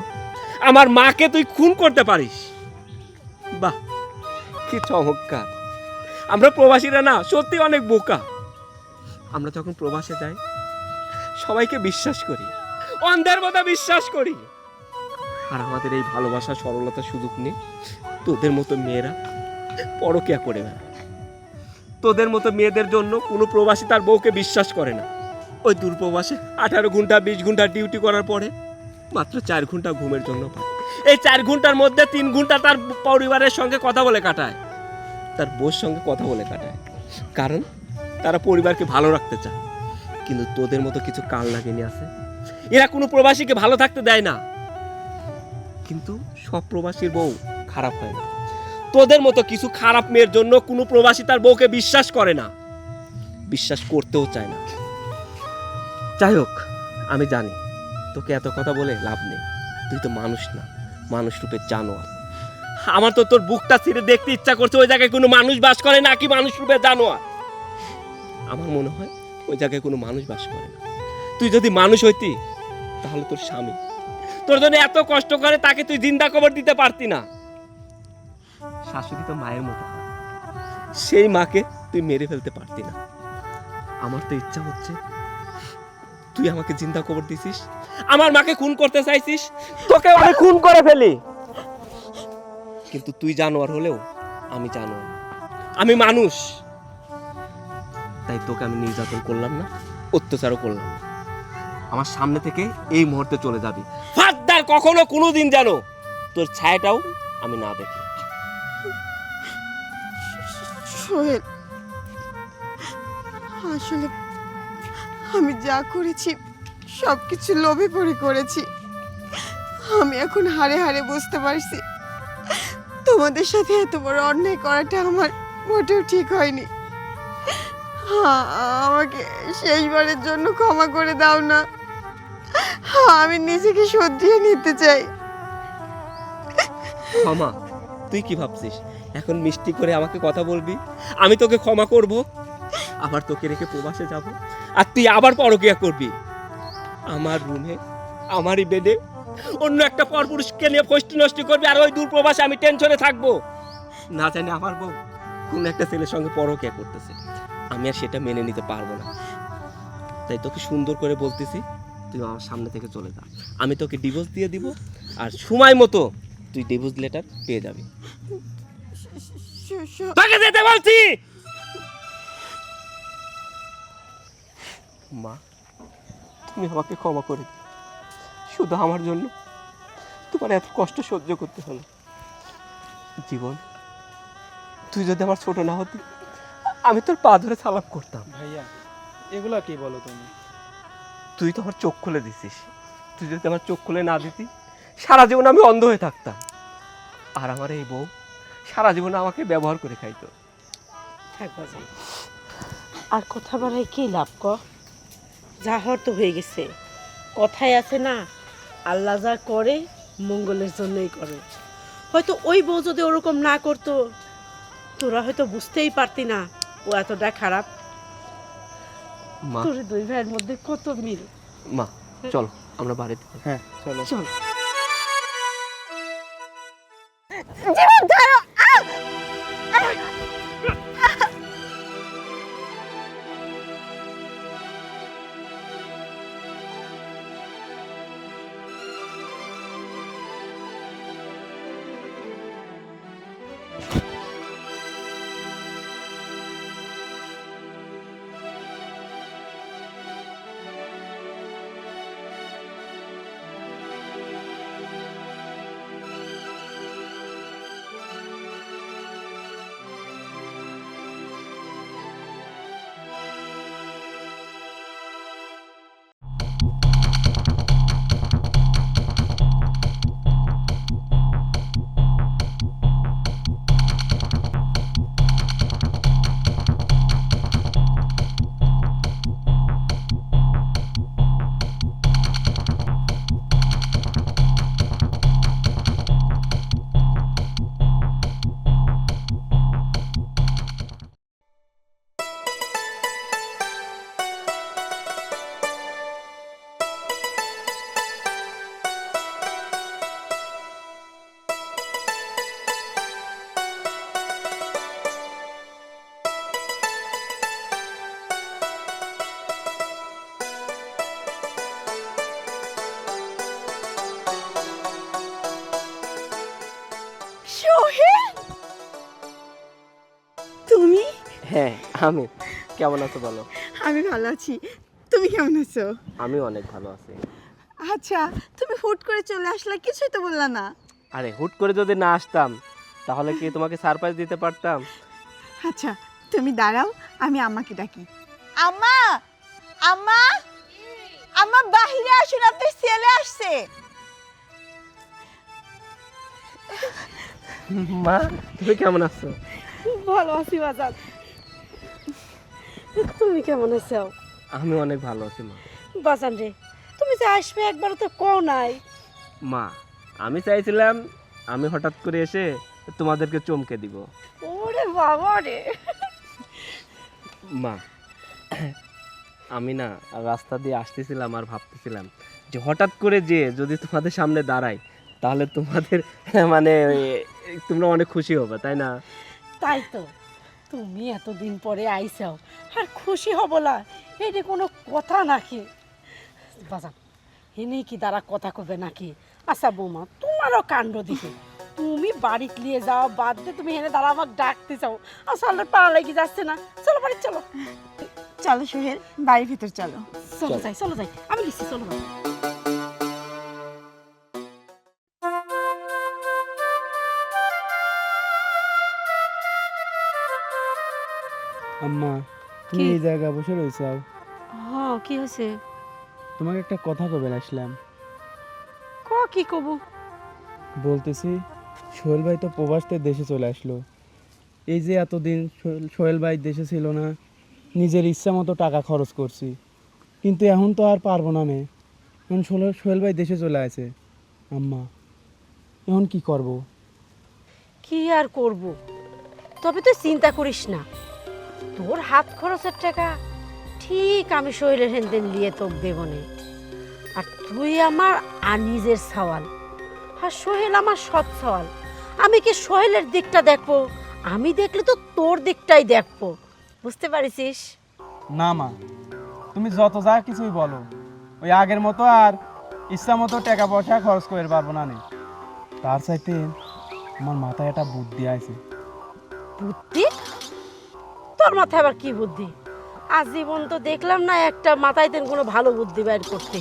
আমার মাকে তুই খুন করতে পারিস। বাহ কি চমৎকার! আমরা প্রবাসীরা না সত্যি অনেক বোকা। আমরা যখন প্রবাসে যাই সবাইকে বিশ্বাস করি, অন্ধের মতো বিশ্বাস করি, আর আমাদের এই ভালোবাসা সরলতার সুযোগ নিয়ে তোদের মতো মেয়েরা পরকীয়া করে না। তোদের মতো মেয়েদের জন্য কোনো প্রবাসী তার বউকে বিশ্বাস করে না। ওই দূর প্রবাসে 18 ঘন্টা 20 ঘন্টা ডিউটি করার পরে মাত্র 4 ঘন্টা ঘুমের জন্য পায়। এই 4 ঘন্টার মধ্যে 3 ঘন্টা তার পরিবারের সঙ্গে কথা বলে কাটায়, তার বউর সঙ্গে কথা বলে কাটায়, কারণ তারা পরিবারকে ভালো রাখতে চায়। কিন্তু তোদের মতো কিছু কাল লাগেনি আছে, এরা কোনো প্রবাসীকে ভালো থাকতে দেয় না। কিন্তু সব প্রবাসীর বউ খারাপ হয় না। তোদের মতো কিছু খারাপ মেয়ের জন্য কোনো প্রবাসী তার বউকে বিশ্বাস করে না, বিশ্বাস করতেও চায় না। যাই হোক, আমি জানি তোকে এত কথা বলে লাভ নেই, তুই তো মানুষ না, মানুষ রূপের জানোয়ার। আমার তো তোর বুকটা ছিঁড়ে দেখতে ইচ্ছা করছে ওই জায়গায় কোনো মানুষ বাস করে নাকি মানুষ রূপের জানোয়ার। আমার মনে হয় ওই জায়গায় কোনো মানুষ বাস করে না। তুই যদি মানুষ হইতি তাহলে তোর স্বামী তোর জন্য এত কষ্ট করে, তাকে তুই জিন্দা কবর দিতে পারতি না। শাশুড়ি তো মায়ের মতো হয়, সেই মাকে তুই মেরে ফেলতে পারতি না। আমার তো ইচ্ছা হচ্ছে তুই আমাকে জিন্দা কবর দিছিস, আমার মাকে খুন করতে চাইছিস, তোকে আমি খুন করে ফেলি। কিন্তু তুই জানোয়ার হলেও আমি জানোয়ার, আমি মানুষ। তাই তোকে আমি নির্যাতন করলাম না, অত্যাচারও করলাম না। আমার সামনে থেকে এই মুহূর্তে চলে যাবি, ফাদ্দার কখনো কোনোদিন যেন তোর ছায়াটাও আমি না দেখি। সোহেল, আসলে আমি যা করেছি সব কিছু লোভে পড়ে করেছি। আমি এখন হাড়ে হাড়ে বুঝতে পারছি তোমাদের সাথে এত বড় অন্যায় করাটা আমার মোটেও ঠিক হয়নি। আমাকে শেষবারের জন্য ক্ষমা করে দাও না। আমি নিজেকে শুধরিয়ে নিতে চাই। ক্ষমা? তুই কি ভাবছিস এখন মিষ্টি করে আমাকে কথা বলবি, আমি তোকে ক্ষমা করব, আবার তোকে রেখে প্রবাসে যাব, আর তুই আবার পরকিয়া করবি আমার রুমে, আমারই বেডে অন্য একটা পরপুরুষকে নিয়ে ফষ্টি নষ্টি করবি, আর ওই দূর প্রবাসে আমি টেনশনে থাকবো, না জানি আমার বউ কোন একটা ছেলের সঙ্গে পরকিয়া করতেছে। আমি আর সেটা মেনে নিতে পারবো না। তাই তোকে সুন্দর করে বলতেছি, তুই আমার সামনে থেকে চলে যা। আমি তোকে ডিভোর্স দিয়ে দিব, আর সময় মতো তুই ডিভোর্স লেটার পেয়ে যাবি। তোকে যেতে বলছি। মা, তুমি আমাকে ক্ষমা করে দিও। শুধু আমার জন্য তোমার এত কষ্ট সহ্য করতে হলো। জীবন, তুই যদি আমার ছোট না হতি, আমি তোর পা ধরে সালাম করতাম। ভাইয়া এগুলা কি বলো তুমি? তুই তো আমার চোখ খুলে দিছিস। তুই যদি আমার চোখ খুলে না দিতি, সারা জীবন আমি অন্ধ হয়ে থাকতাম, আর আমার এই বউ সারা জীবন আমাকে ব্যবহার করে খাইতো। থাক বাজান, আর কথা বাড়াই কি লাভ ক? যা হওয়ার তো হয়ে গেছে। কথায় আছে না, আল্লাহ যা করে মঙ্গলের জন্যই করে। হয়তো ওই বউ যদি ওরকম না করতো, তোরা হয়তো বুঝতেই পারতি না ও এতটা খারাপ। মা, তোর দুই ভাইয়ের মধ্যে কত মিল। মা চলো আমরা বাড়িতে। হ্যাঁ চলো। চল। সোহেল, তুমি? হ্যাঁ আমি। কেমন আছো বলো? আমি ভালো আছি, তুমি কেমন আছো? আমি অনেক ভালো আছি। আচ্ছা, তুমি হুট করে চলে আসলে, কিছুই তো বললা না। আরে হুট করে যদি না আসতাম তাহলে কি তোমাকে সারপ্রাইজ দিতে পারতাম? আচ্ছা তুমি দাঁড়াও, আমি আম্মাকে ডাকি। আম্মা, আম্মা, আম্মা বাহিরে আসুন, আপনার ছেলে আসছে। মা, তুমি কেমন আছো? ভালো আছি বাজান, তুমি কেমন আছো? আমি অনেক ভালো আছি মা। বাজান রে, তুমি যে আসবে একবার তো কও নাই। মা, আমি চাইছিলাম আমি হঠাৎ করে এসে তোমাদেরকে চমকে দিব। ওরে বাবা রে। মা, আমি না রাস্তা দিয়ে আসতেছিলাম আর ভাবতেছিলাম যে হঠাৎ করে যে যদি তোমাদের সামনে দাঁড়াই তাহলে তোমাদের মানে তোমরা অনেক খুশি হবে, তাই না? তাই তো, তুমি এতদিন পরে আইসাও আর খুশি হব না, এটা কোনো কথা নাকি? বাজান, এনে কি দ্বারা কথা কবে নাকি? আচ্ছা বৌমা, তোমারও কাণ্ড দিকে তুমি বাড়ি নিয়ে যাও বাদ দিয়ে তুমি এনে দ্বারা আমাকে ডাকতে চাও। আসলে পাড়া লেগে যাচ্ছে না, চলো বাড়ি চলো। চলো সোহেল, বাড়ির ভিতর চলো। চলো যাই, চলো যাই, আমি গেছি, চলো বাড়ি। আম্মা তুমি কি? এই জায়গায় বসে রয়েছো? হ্যাঁ কি হয়েছে? তোমাকে একটা কথা কবে আসলাম। কি কব? বলতেছি সোহেল ভাই তো প্রবাসতে দেশে চলে আসলো। এই যে এতদিন সোহেল ভাই দেশে ছিল না, নিজের ইচ্ছা মতো টাকা খরচ করছি, কিন্তু এখন তো আর পারবো না নে। এখন সোহেল ভাই দেশে চলে আসে। আম্মা, এখন কি করব? কি আর করব? তবে তুই চিন্তা করিস না, তোর হাত খরচের টাকা ঠিক আমি সোহেলের হেনদেন নিয়ে তোকে দেবনে। আর তুই আমার নিজের সওয়াল, আর সোহেল আমার সৎ সওয়াল। আমি কি সোহেলের দিকটা দেখবো? আমি দেখলে তো তোর দিকটাই দেখবো, বুঝতে পারিস? না মা, তুমি যত যা কিছুই বলো, ওই আগের মতো আর ইচ্ছা মতো টাকা পয়সা খরচ করে পারবো না নে। তার চাইতে আমার মাথায় একটা বুদ্ধি আছে। বুদ্ধি? তোর মাথায় আবার কি বুদ্ধি? আজীবন তো দেখলাম না একটা মাথায় তেন কোনো ভালো বুদ্ধি বের করতে।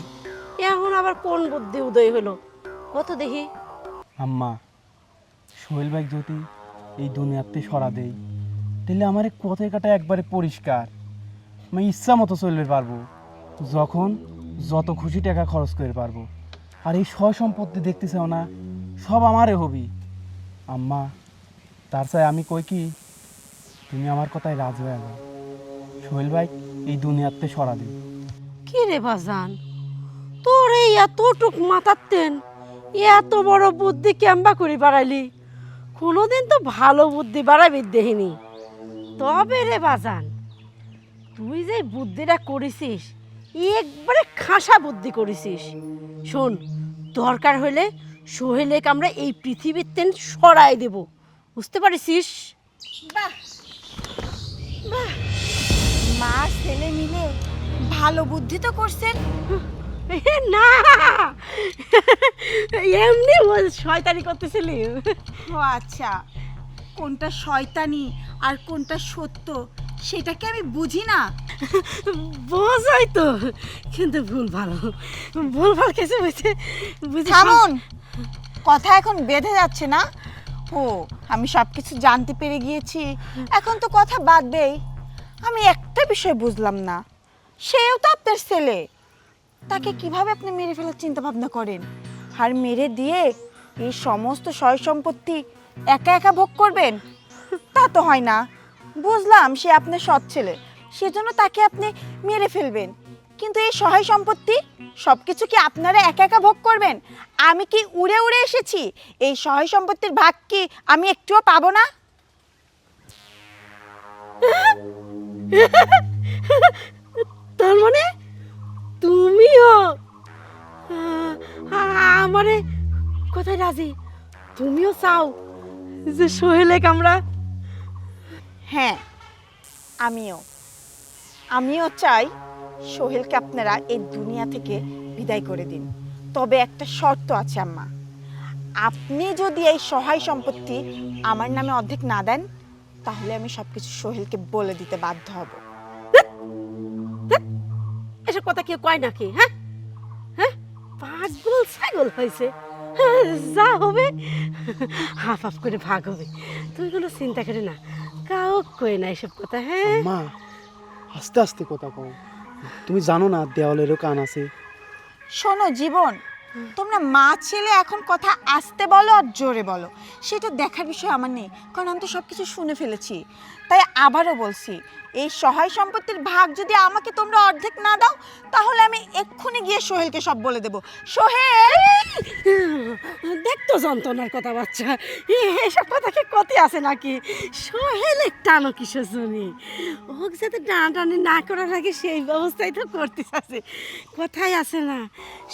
এখন আবার কোন বুদ্ধি উদয় হলো? কত দেখি। আম্মা, সোহেল ভাই যদি এই দুনিয়াতে সরা দেই, তাহলে আমার এই কথার কাটা একবারে পরিষ্কার। আমি ইচ্ছা মতো চলতে পারবো, যখন যত খুশি টাকা খরচ করে পারবো। আর এই সয় সম্পত্তি দেখতে চাও না, সব আমারে হবি। আম্মা, তার চাই আমি কই কি, তুমি আমার কথায় রাজি হয়ে যাও, সোহেল ভাই এই দুনিয়াতে সরা দিই। কি রে বাজান, তোর এই এতটুক মাথাতেন এত বড় বুদ্ধি কেমবা করে বাড়াইলি? কোনোদিন তো ভালো বুদ্ধি বাড়াবি দেখিনি। তবে রে বাজান, তুই যে বুদ্ধিটা করেছিস একবারে খাসা বুদ্ধি করেছিস। শোন, দরকার হলে সোহেলেক আমরা এই পৃথিবীর তেন সরাই দেব, বুঝতে পারিস? মা ছেলে মিলে ভালো বুদ্ধি তো করছেন। না, এমনি শয়তানি করতেছিলি। ও আচ্ছা, কোনটা শয়তানি আর কোনটা সত্য সেটাকে আমি বুঝি না। বোঝাই তো, কিন্তু ভুল ভালো কিছু বুঝে থামুন, কথা এখন বেঁধে যাচ্ছে না। ও, আমি সব কিছু জানতে পেরে গিয়েছি, এখন তো কথা বাদবেই। আমি একটা বিষয় বুঝলাম না, সেও তো আপনার ছেলে, তাকে কিভাবে আপনি মেরে ফেলার চিন্তা ভাবনা করেন? আর মেরে দিয়ে এই সমস্ত সয় সম্পত্তি একা একা ভোগ করবেন? তা তো হয় না। বুঝলাম সে আপনার সৎ ছেলে, সেজন্য তাকে আপনি মেরে ফেলবেন, কিন্তু এই সহায় সম্পত্তি সবকিছু কি আপনারা একা একা ভোগ করবেন? আমি কি উড়ে উড়ে এসেছি? এই সহায় সম্পত্তির ভাগ কি আমি একটুও পাবো না? তার মানে তুমিও আমারে কোথায় রাজি? তুমিও চাও যে সোহেলেক আমরা? হ্যাঁ, আমিও চাই সোহেলকে আপনারা এই দুনিয়া থেকে বিদায় করে দিন। তবে একটা শর্ত আছে আম্মা, আপনি যদি এই সহায় সম্পত্তি আমার নামে অর্ধেক না দেন, তাহলে আমি সবকিছু সোহেলকে বলে দিতে বাধ্য হব। এসব কথা কেউ কয় নাকি? হ্যাঁ হ্যাঁ, পাগল ছাগল হয়েছে। যা হবে হাফ হাফ করে ভাগ হবে, তুই কোনো চিন্তা করে না। কাউ কয় না এসব কথা। হ্যাঁ, মা, আস্তে আস্তে কথা কও, তুমি জানো না দেওয়ালেরও কান আছে। শোনো জীবন, তোমরা মা ছেলে এখন কথা আস্তে বলো আর জোরে বলো সেটা দেখার বিষয় আমার নেই, কারণ আমি তো সব কিছু শুনে ফেলেছি। তাই আবারও বলছি, এই সহায় সম্পত্তির ভাগ যদি আমাকে তোমরা অর্ধেক না দাও, তাহলে আমি এক্ষুনি গিয়ে সোহেলকে সব বলে দেব। সোহেল, দেখতো যন্ত্রণার কথা বাচ্চা, এসব কথা কি কতে আছে নাকি? সোহেলে টানো কিসের জন্য? ওক যাতে টানাটানি না করার আগে সেই ব্যবস্থাই তো করতে আছে। কথাই আছে না,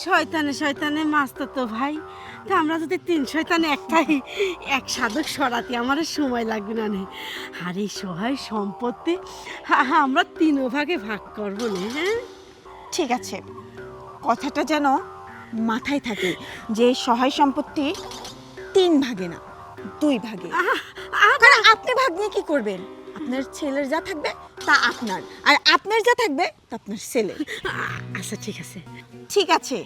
শয়তানে শয়তানে মাস্ত তো ভাই। তা আমরা যদি 3 শয়তানে একটাই এক সাধক সরাতে আমার সময় লাগবে না নে। আর এই সহায় সম্পত্তি আমরা 3 ভাগে ভাগ করবো না। হ্যাঁ, ঠিক আছে, কথাটা যেন মাথায় থাকে যে এই সহায় সম্পত্তি 3 ভাগে না 2 ভাগে। কারণ আপনি ভাগ নিয়ে কি করবেন? আপনার ছেলের যা থাকবে তা আপনার, আর আপনার যা থাকবে তা আপনার ছেলের। আচ্ছা ঠিক আছে। ঠিক আছে,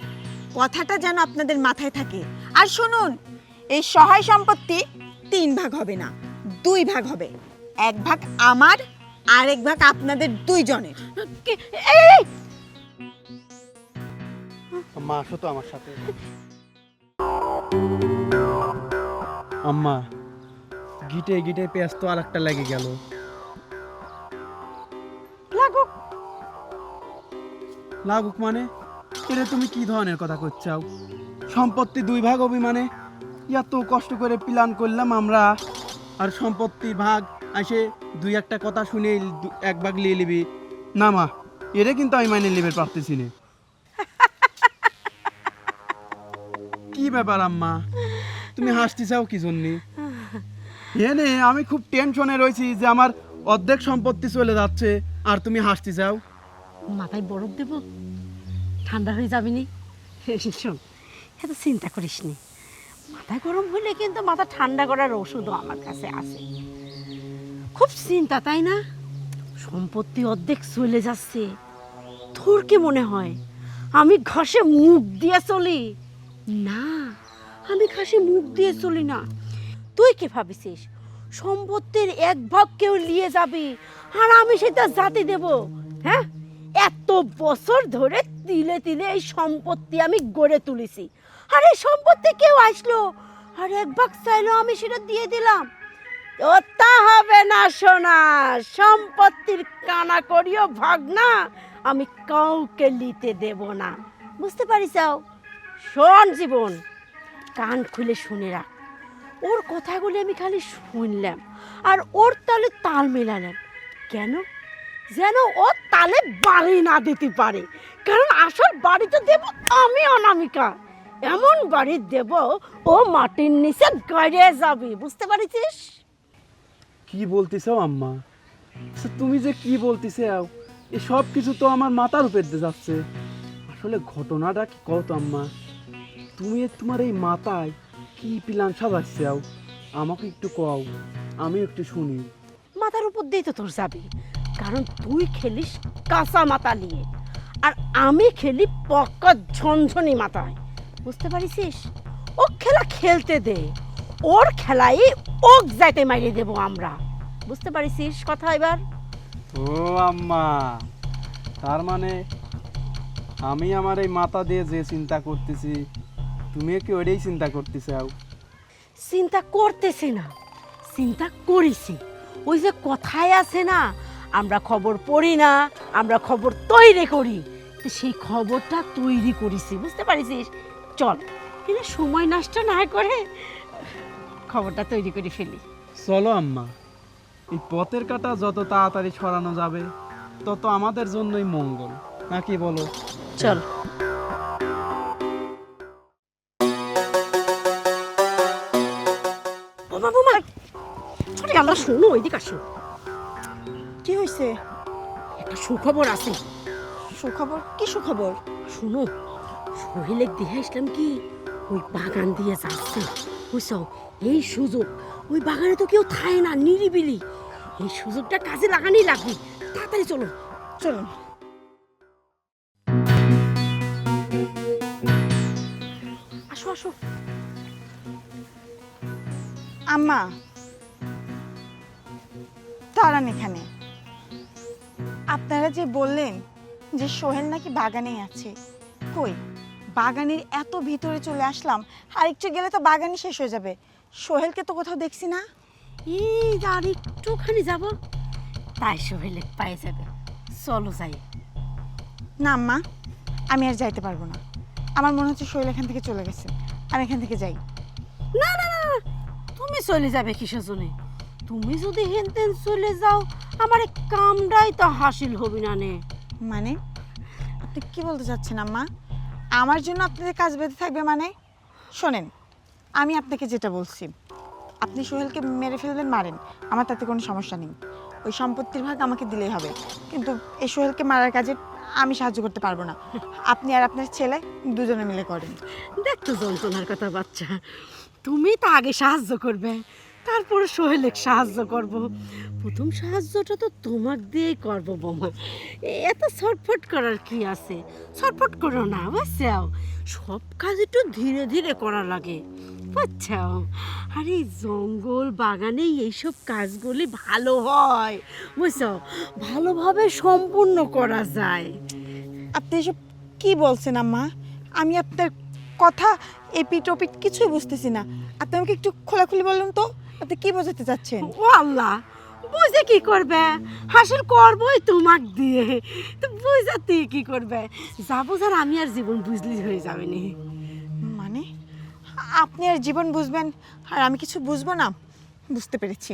কথাটা যেন আপনাদের মাথায় থাকে। আর শুনুন, এই সহায় সম্পত্তি 3 ভাগ হবে না, 2 ভাগ হবে। 1 ভাগ আমার, আর 1 ভাগ আপনাদের 2 জনের। এই আম্মা আসো তো আমার সাথে। আম্মা গিটে গিটে পেঁয়াজ তো আর একটা লেগে গেল। লাগুক। লাগুক মানে? এরে তুমি কি ধরনের কথা করছাও? সম্পত্তি 2 ভাগ হবি মানে? এত কষ্ট করে প্ল্যান করলাম আমরা, আর সম্পত্তির ভাগ আসে 2-1টা কথা শুনে 1 ভাগ নিয়ে নিবি? না মা, এরে কিন্তু আমি মাইনে নিতে পারতেছি না। কি ব্যাপার আম্মা, তুমি হাসতে চাও কি জন্য? এনে আমি খুব টেনশনে রয়েছি যে আমার অর্ধেক সম্পত্তি চলে যাচ্ছে, আর তুমি হাসতে চাও। মাথায় বরফ দেব, ঠান্ডা হয়ে যাবি নি। শোন, এত চিন্তা করিস নি। মাথা গরম হলে কিন্তু মাথা ঠান্ডা করার ওষুধও আমার কাছে আছে। খুব চিন্তা, তাই না? সম্পত্তি অর্ধেক চলে যাচ্ছে, তোর কি মনে হয় আমি ঘাসে মুখ দিয়ে চলি? না, আমি ঘাসে মুখ দিয়ে চলি না। তুই কি ভাবিস সম্পত্তির 1 ভাগ কেউ নিয়ে যাবি আর আমি সেটা জাতি দেব? হ্যাঁ, এত বছর ধরে তিলে তিলে এই সম্পত্তি আমি গড়ে তুলেছি, আর এই সম্পত্তি কেউ আসলো আর 1 ভাগ চাইলো, আমি সেটা দিয়ে দিলাম। ও তা হবে না সোনা, সম্পত্তির কানা করিও ভাগ না আমি কাউকে নিতে দেব না। বুঝতে পারিস? শোন জীবন, কান খুলে শুনে রাখ। ওর কথাগুলি আমি খালি শুনলাম আর ওর তালে তাল মেলালাম। কেন? যেন ও তালে বাড়ি না দিতে পারে, কারণ আসল বাড়িতে দেব আমি অনামিকা। এমন বাড়ি দেব ও মাটির নিচে গড়িয়ে যাবে। বুঝতে পারিস? কি বলতেছ আম্মা? আচ্ছা, তুমি যে কি বলতেছাও এই সব কিছু তো আমার মাথার উপর দিয়ে যাচ্ছে। আসলে ঘটনাটা কি কও তো আম্মা? তুমি তোমার এই মাথায় কি প্ল্যান সাজাচ্ছাও আমাকে একটু কও, আমি একটু শুনি। মাথার উপর দিয়ে তো তোর যাবে, কারণ তুই খেলিস কাঁচা মাথা নিয়ে আর আমি খেলি পক্কা ঝনঝনি মাথায়। বুঝতে পারিস? ও খেলা খেলতে দে, ওর খেলাই ওক যাইতে মারিয়ে দেবো আমরা। বুঝতে পারিস কথা এবার? ও আম্মা, তার মানে আমি আমার এই মাথা দিয়ে যে চিন্তা করতেছি তুমিও কি ওইটাই চিন্তা করতেছাও? চিন্তা করতেছি না, চিন্তা করিছি। ওই যে কথায় আছে না, আমরা খবর পড়ি না, আমরা খবর তৈরি করি। তো সেই খবরটা তৈরি করেছি। বুঝতে পারিস? চল, কিন্তু সময় নষ্ট না করে খবরটা তৈরি করে ফেলি। চলো আম্মা, এই পথের কাঁটা যত তাড়াতাড়ি ছড়ানো যাবে তত আমাদের জন্যই মঙ্গল, নাকি বলো? চল। বোমা বোমা, ছোটি আমরা শুনো, ওইদিকে আসো। কি হয়েছে? একটা সুখবর আছে। সুখবর? কি সুখবর? শুনো, সোহেলেক দেখে আসলাম কি ওই বাগান দিয়ে যাচ্ছে। বুঝছো, এই সুযোগ, ওই বাগানে তো কেউ থাকে না, নিরিবিলি। এই সুযোগটা কাজে লাগানোই লাগবে। তাড়াতাড়ি চলো। চলুন। আসো আসো। আম্মা দাঁড়ান এখানে। আপনারা যে বললেন যে সোহেল নাকি বাগানেই আছে, কই বাগানের এত ভিতরে চলে আসলাম, আর একটু গেলে তো বাগানই শেষ হয়ে যাবে। সোহেলকে তো কোথাও দেখছি না। এই আর একটুখানি যাব, তাই সোহেলেক পায়ে যাবে। চলো যাই। না আম্মা, আমি আর যাইতে পারবো না। আমার মনে হচ্ছে সোহেল এখান থেকে চলে গেছে। আমি এখান থেকে যাই। না না না, তুমি চলে যাবে কিসের জন্য? তুমি যদি হেনতেন চলে যাও, আমার এই কামটাই তো হাসিল হবি না নে। মানে আপনি কি বলতে চাচ্ছেন আম্মা? আমার জন্য আপনাদের কাজ বেঁধে থাকবে মানে? শোনেন, আমি আপনাকে যেটা বলছি, আপনি সোহেলকে মেরে ফেলবেন, মারেন, আমার তাতে কোনো সমস্যা নেই। ওই সম্পত্তির ভাগ আমাকে দিলেই হবে, কিন্তু এই সোহেলকে মারার কাজে আমি সাহায্য করতে পারবো না। আপনি আর আপনার ছেলে দুজনে মিলে করেন। দেখতো যন্ত্রণার কথা বাচ্চা, তুমি তো আগে সাহায্য করবে, তারপরে সোহেলেক সাহায্য করব। প্রথম সাহায্যটা তো তোমাক দিয়েই করব বোমা। এত ছটফট করার কি আছে? ছটফট করো না, বুঝছো? সব কাজ একটু ধীরে ধীরে করা লাগে, বুঝছো? আর এই জঙ্গল বাগানে এইসব কাজগুলি ভালো হয়, বুঝছো? ভালোভাবে সম্পূর্ণ করা যায়। আপনি এসব কি বলছেন আম্মা? আমি আপনার কথা এপিট ওপিট কিছুই বুঝতেছি না। আপনি আমাকে একটু খোলাখুলি বলুন তো, আপনি কি বোঝাতে চাচ্ছেন? ও আল্লাহ, বুঝে কি করবে? হাসিল করবই তোমাক দিয়ে, তো বুঝাতে কি করবে? যা বোঝার আমি আর জীবন বুঝলি হয়ে যাবে নি। মানে আপনি আর জীবন বুঝবেন আর আমি কিছু বুঝবো না? বুঝতে পেরেছি,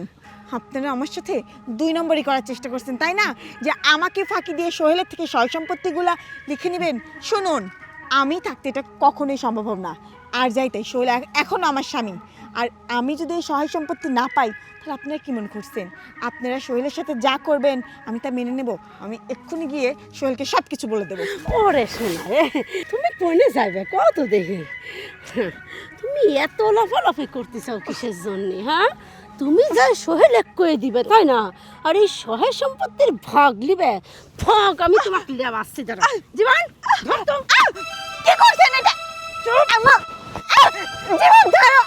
আপনারা আমার সাথে 2 নম্বরই করার চেষ্টা করছেন, তাই না? যে আমাকে ফাঁকি দিয়ে সোহেলের থেকে সয় সম্পত্তিগুলা লিখে নেবেন। শুনুন, আমি থাকতে এটা কখনোই সম্ভব হবে না। আর যাই তাই, সোহেল এখনও আমার স্বামী। আর আমি যদি এই সহায় সম্পত্তি না পাই, তাহলে আপনারা কি মনে করছেন আপনারা সোহেলের সাথে যা করবেন আমি তা মেনে নেব? আমি এক্ষুনি গিয়ে সোহেলকে সব কিছু বলে দেবো। ওরে শোনা রে, তুমি কোনে যাবে কত দেখি? তুমি এত লাফালাফি করতে চাও কিসের জন্য? হ্যাঁ, তুমি যাই সোহেল এক করে দিবে তাই না? আর এই সহায় সম্পত্তির ভাগ লিবে, ভাগ আমি তোমাকে লিয়ে আসছি। দাঁড়া জীবন, ধর তো। কি করছেন এটা? আমার জীবন ধরো।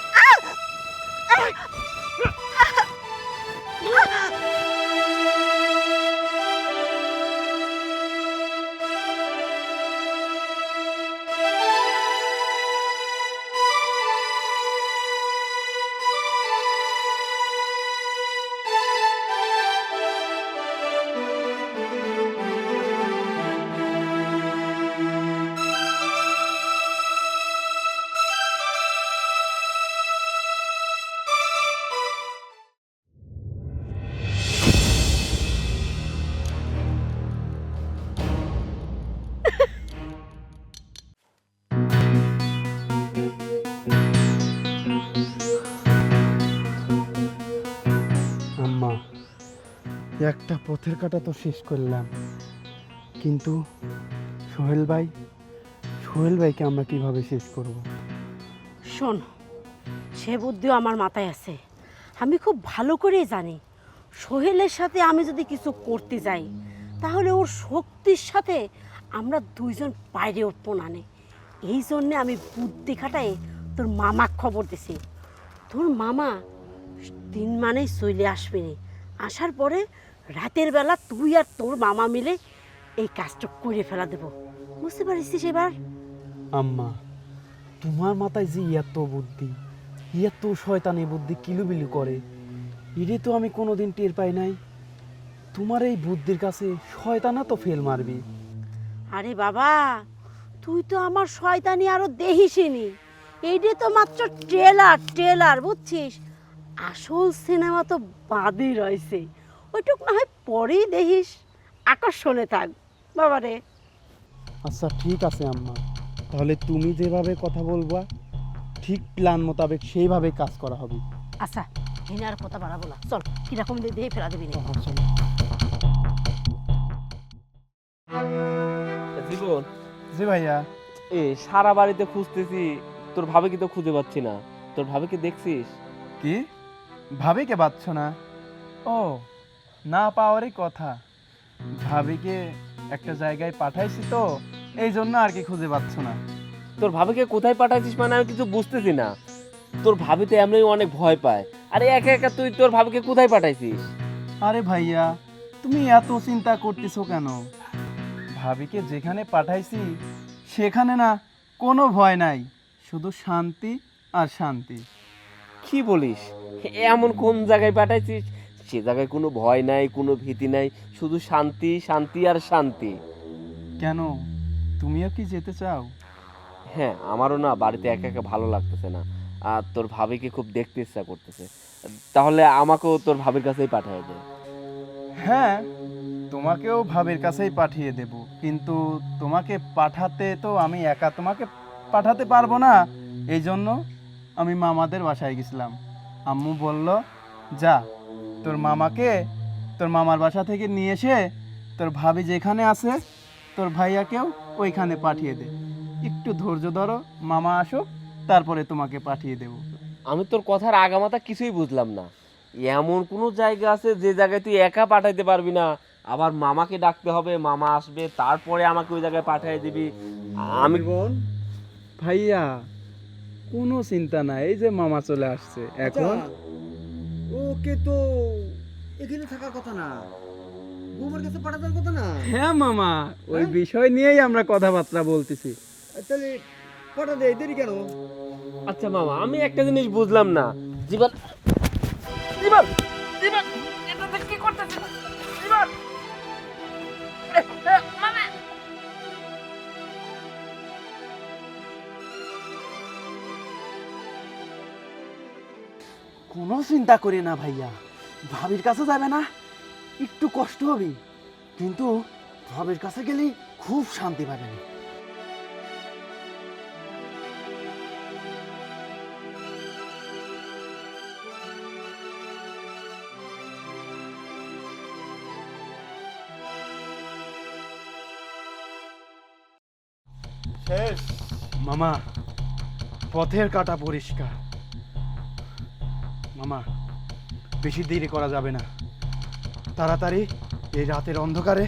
আম্মা, একটা পথের কাটা তো শেষ করলাম, কিন্তু সোহেল ভাইকে আমরা কিভাবে শেষ করব? শোন, সে বুদ্ধিও আমার মাথায় আছে। আমি খুব ভালো করেই জানি সোহেলের সাথে আমি যদি কিছু করতে যাই তাহলে ওর শক্তির সাথে আমরা দুইজন বাইরে উঠবো না। এই জন্যে আমি বুদ্ধি খাটাই তোর মামা খবর দিছি। তোর মামা 3 মানেই চলে আসবে নি। আসার পরে রাতের বেলা তুই আর তোর মামা মিলে এই কাজটা করে ফেলা দেবো। বুঝতে পারিস এবার? আম্মা, তোমার মাথায় যে এত বুদ্ধি, এত শয়তানি বুদ্ধি কিলুবিলু করে, এটা তো আমি কোনোদিন টের পাই নাই। তোমার এই বুদ্ধির কাছে শয়তানা তো ফেল মারবি। আরে বাবা, তুই তো আমার শয়তানি আরো দেখিসনি। এইটা তো মাত্র ট্রেলার বুঝছিস? আসল সিনেমা তো বাদই রয়েছে। ওইটুক না হয় পরেই দেখিস, আকর্ষণে থাক বাবারে। আচ্ছা ঠিক আছে আম্মা, তাহলে তুমি যেভাবে কথা বলবা ঠিক প্ল্যান মোতাবেক সেইভাবে কাজ করা হবে। আচ্ছা, এনে আর কথা বাড়াবো না, চল কিরকম দিয়ে ফেলা দিবি না। জীবন, জি ভাইয়া। সারা বাড়িতে খুঁজতেছি, তোর ভাবিকে তো খুঁজে পাচ্ছি না। তোর ভাবিকে দেখছিস? কি ভাবিকে পাচ্ছ না? ও, না পাওয়ারই কথা। ভাবিকে একটা জায়গায় পাঠাইছি তো, এই জন্য আর কি খুঁজে পাচ্ছ না। তোর ভাবিকে কোথায় পাঠাইছিস মানে আমি কিছু বুঝতেছি না। তোর ভাবি তো এমনি অনেক ভয় পায়। আরে একা একা তুই তোর ভাবিকে কোথায় পাঠাইছিস? আরে ভাইয়া, তুমি এত চিন্তা করতেছো কেন? ভাবিকে যেখানে পাঠাইছি সেখানে না কোনো ভয় নাই, শুধু শান্তি আর শান্তি। কি বলিস? এমন কোন জায়গায় পাঠাইছিস সে জায়গায় কোনো ভয় নাই, কোনো ভীতি নাই, শুধু শান্তি শান্তি আর শান্তি? কেন, তুমিও কি যেতে চাও? হ্যাঁ, আমারও না বাড়িতে একা একা ভালো লাগতেছে না, আর তোর ভাবিকে খুব দেখতে ইচ্ছা করতেছে। তাহলে আমাকেও তোর ভাবির কাছেই পাঠিয়ে দে। হ্যাঁ, তোমাকেও ভাবির কাছেই পাঠিয়ে দেব, কিন্তু তোমাকে পাঠাতে তো আমি একা তোমাকে পাঠাতে পারবো না। এই জন্য আমি মামাদের বাসায় গেছিলাম। আম্মু বলল, যা তোর মামাকে তোর মামার বাসা থেকে নিয়ে এসে তোর ভাবি যেখানে আছে তোর ভাইয়াকেও ওইখানে পাঠিয়ে দে। একটু ধৈর্য ধরো, মামা আসুক, তারপরে তোমাকে পাঠিয়ে দেব। আমি তোর কথার আগামাথা কিছুই বুঝলাম না। এমন কোনো জায়গা আছে যে জায়গায় তুই একা পাঠাইতে পারবি না, আবার মামাকে ডাকতে হবে, মামা আসবে, তারপরে আমাকে ওই জায়গায় পাঠিয়ে দিবি? আমি ভাইয়া কোনো চিন্তা নাই, এই যে মামা চলে আসছে এখন। ওকে তো এখানে থাকার কথা না, বৌমার কাছে পাঠানোর কথা না। হ্যাঁ মামা, ওই বিষয় নিয়েই আমরা কথাবার্তা বলতেছি। তাহলে কটা দে দেরি কেন? আচ্ছা মামা, আমি একটা জিনিস বুঝলাম না। জীবন জীবন জীবন এটাতে কি করতেছিস? জীবন মামা কোনো চিন্তা করি না ভাইয়া, ভাবির কাছে যাবে না, একটু কষ্ট হবে, কিন্তু ভাবির কাছে গেলেই খুব শান্তি পাবেন। শেষ মামা, পথের কাটা পরিষ্কার। মামা বেশি দেরি করা যাবে না, তাড়াতাড়ি এই রাতের অন্ধকারে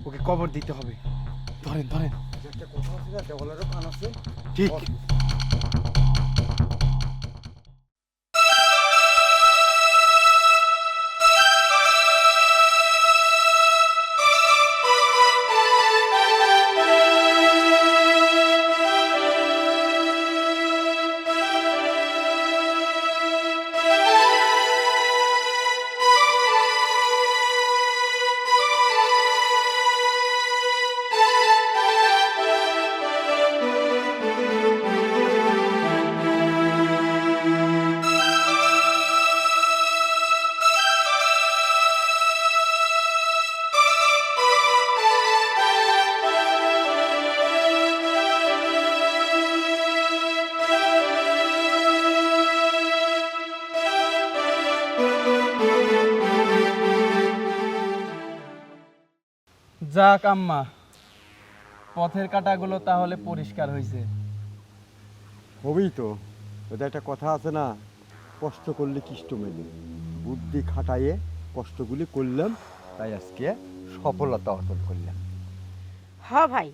ওকে কবর দিতে হবে। ধরেন ধরেন। একটা কথা আছে না, দেওয়ালেরও কান আছে। ঠিক। যাক আম্মা, পথের কাঁটাগুলো তাহলে পরিষ্কার হয়েছে। হবেই তো, ওদের একটা কথা আছে না, কষ্ট করলে কিষ্ট মেলে। বুদ্ধি খাটাইয়ে কষ্টগুলি করলাম, তাই আজকে সফলতা অর্জন করলাম। হ্যাঁ ভাই,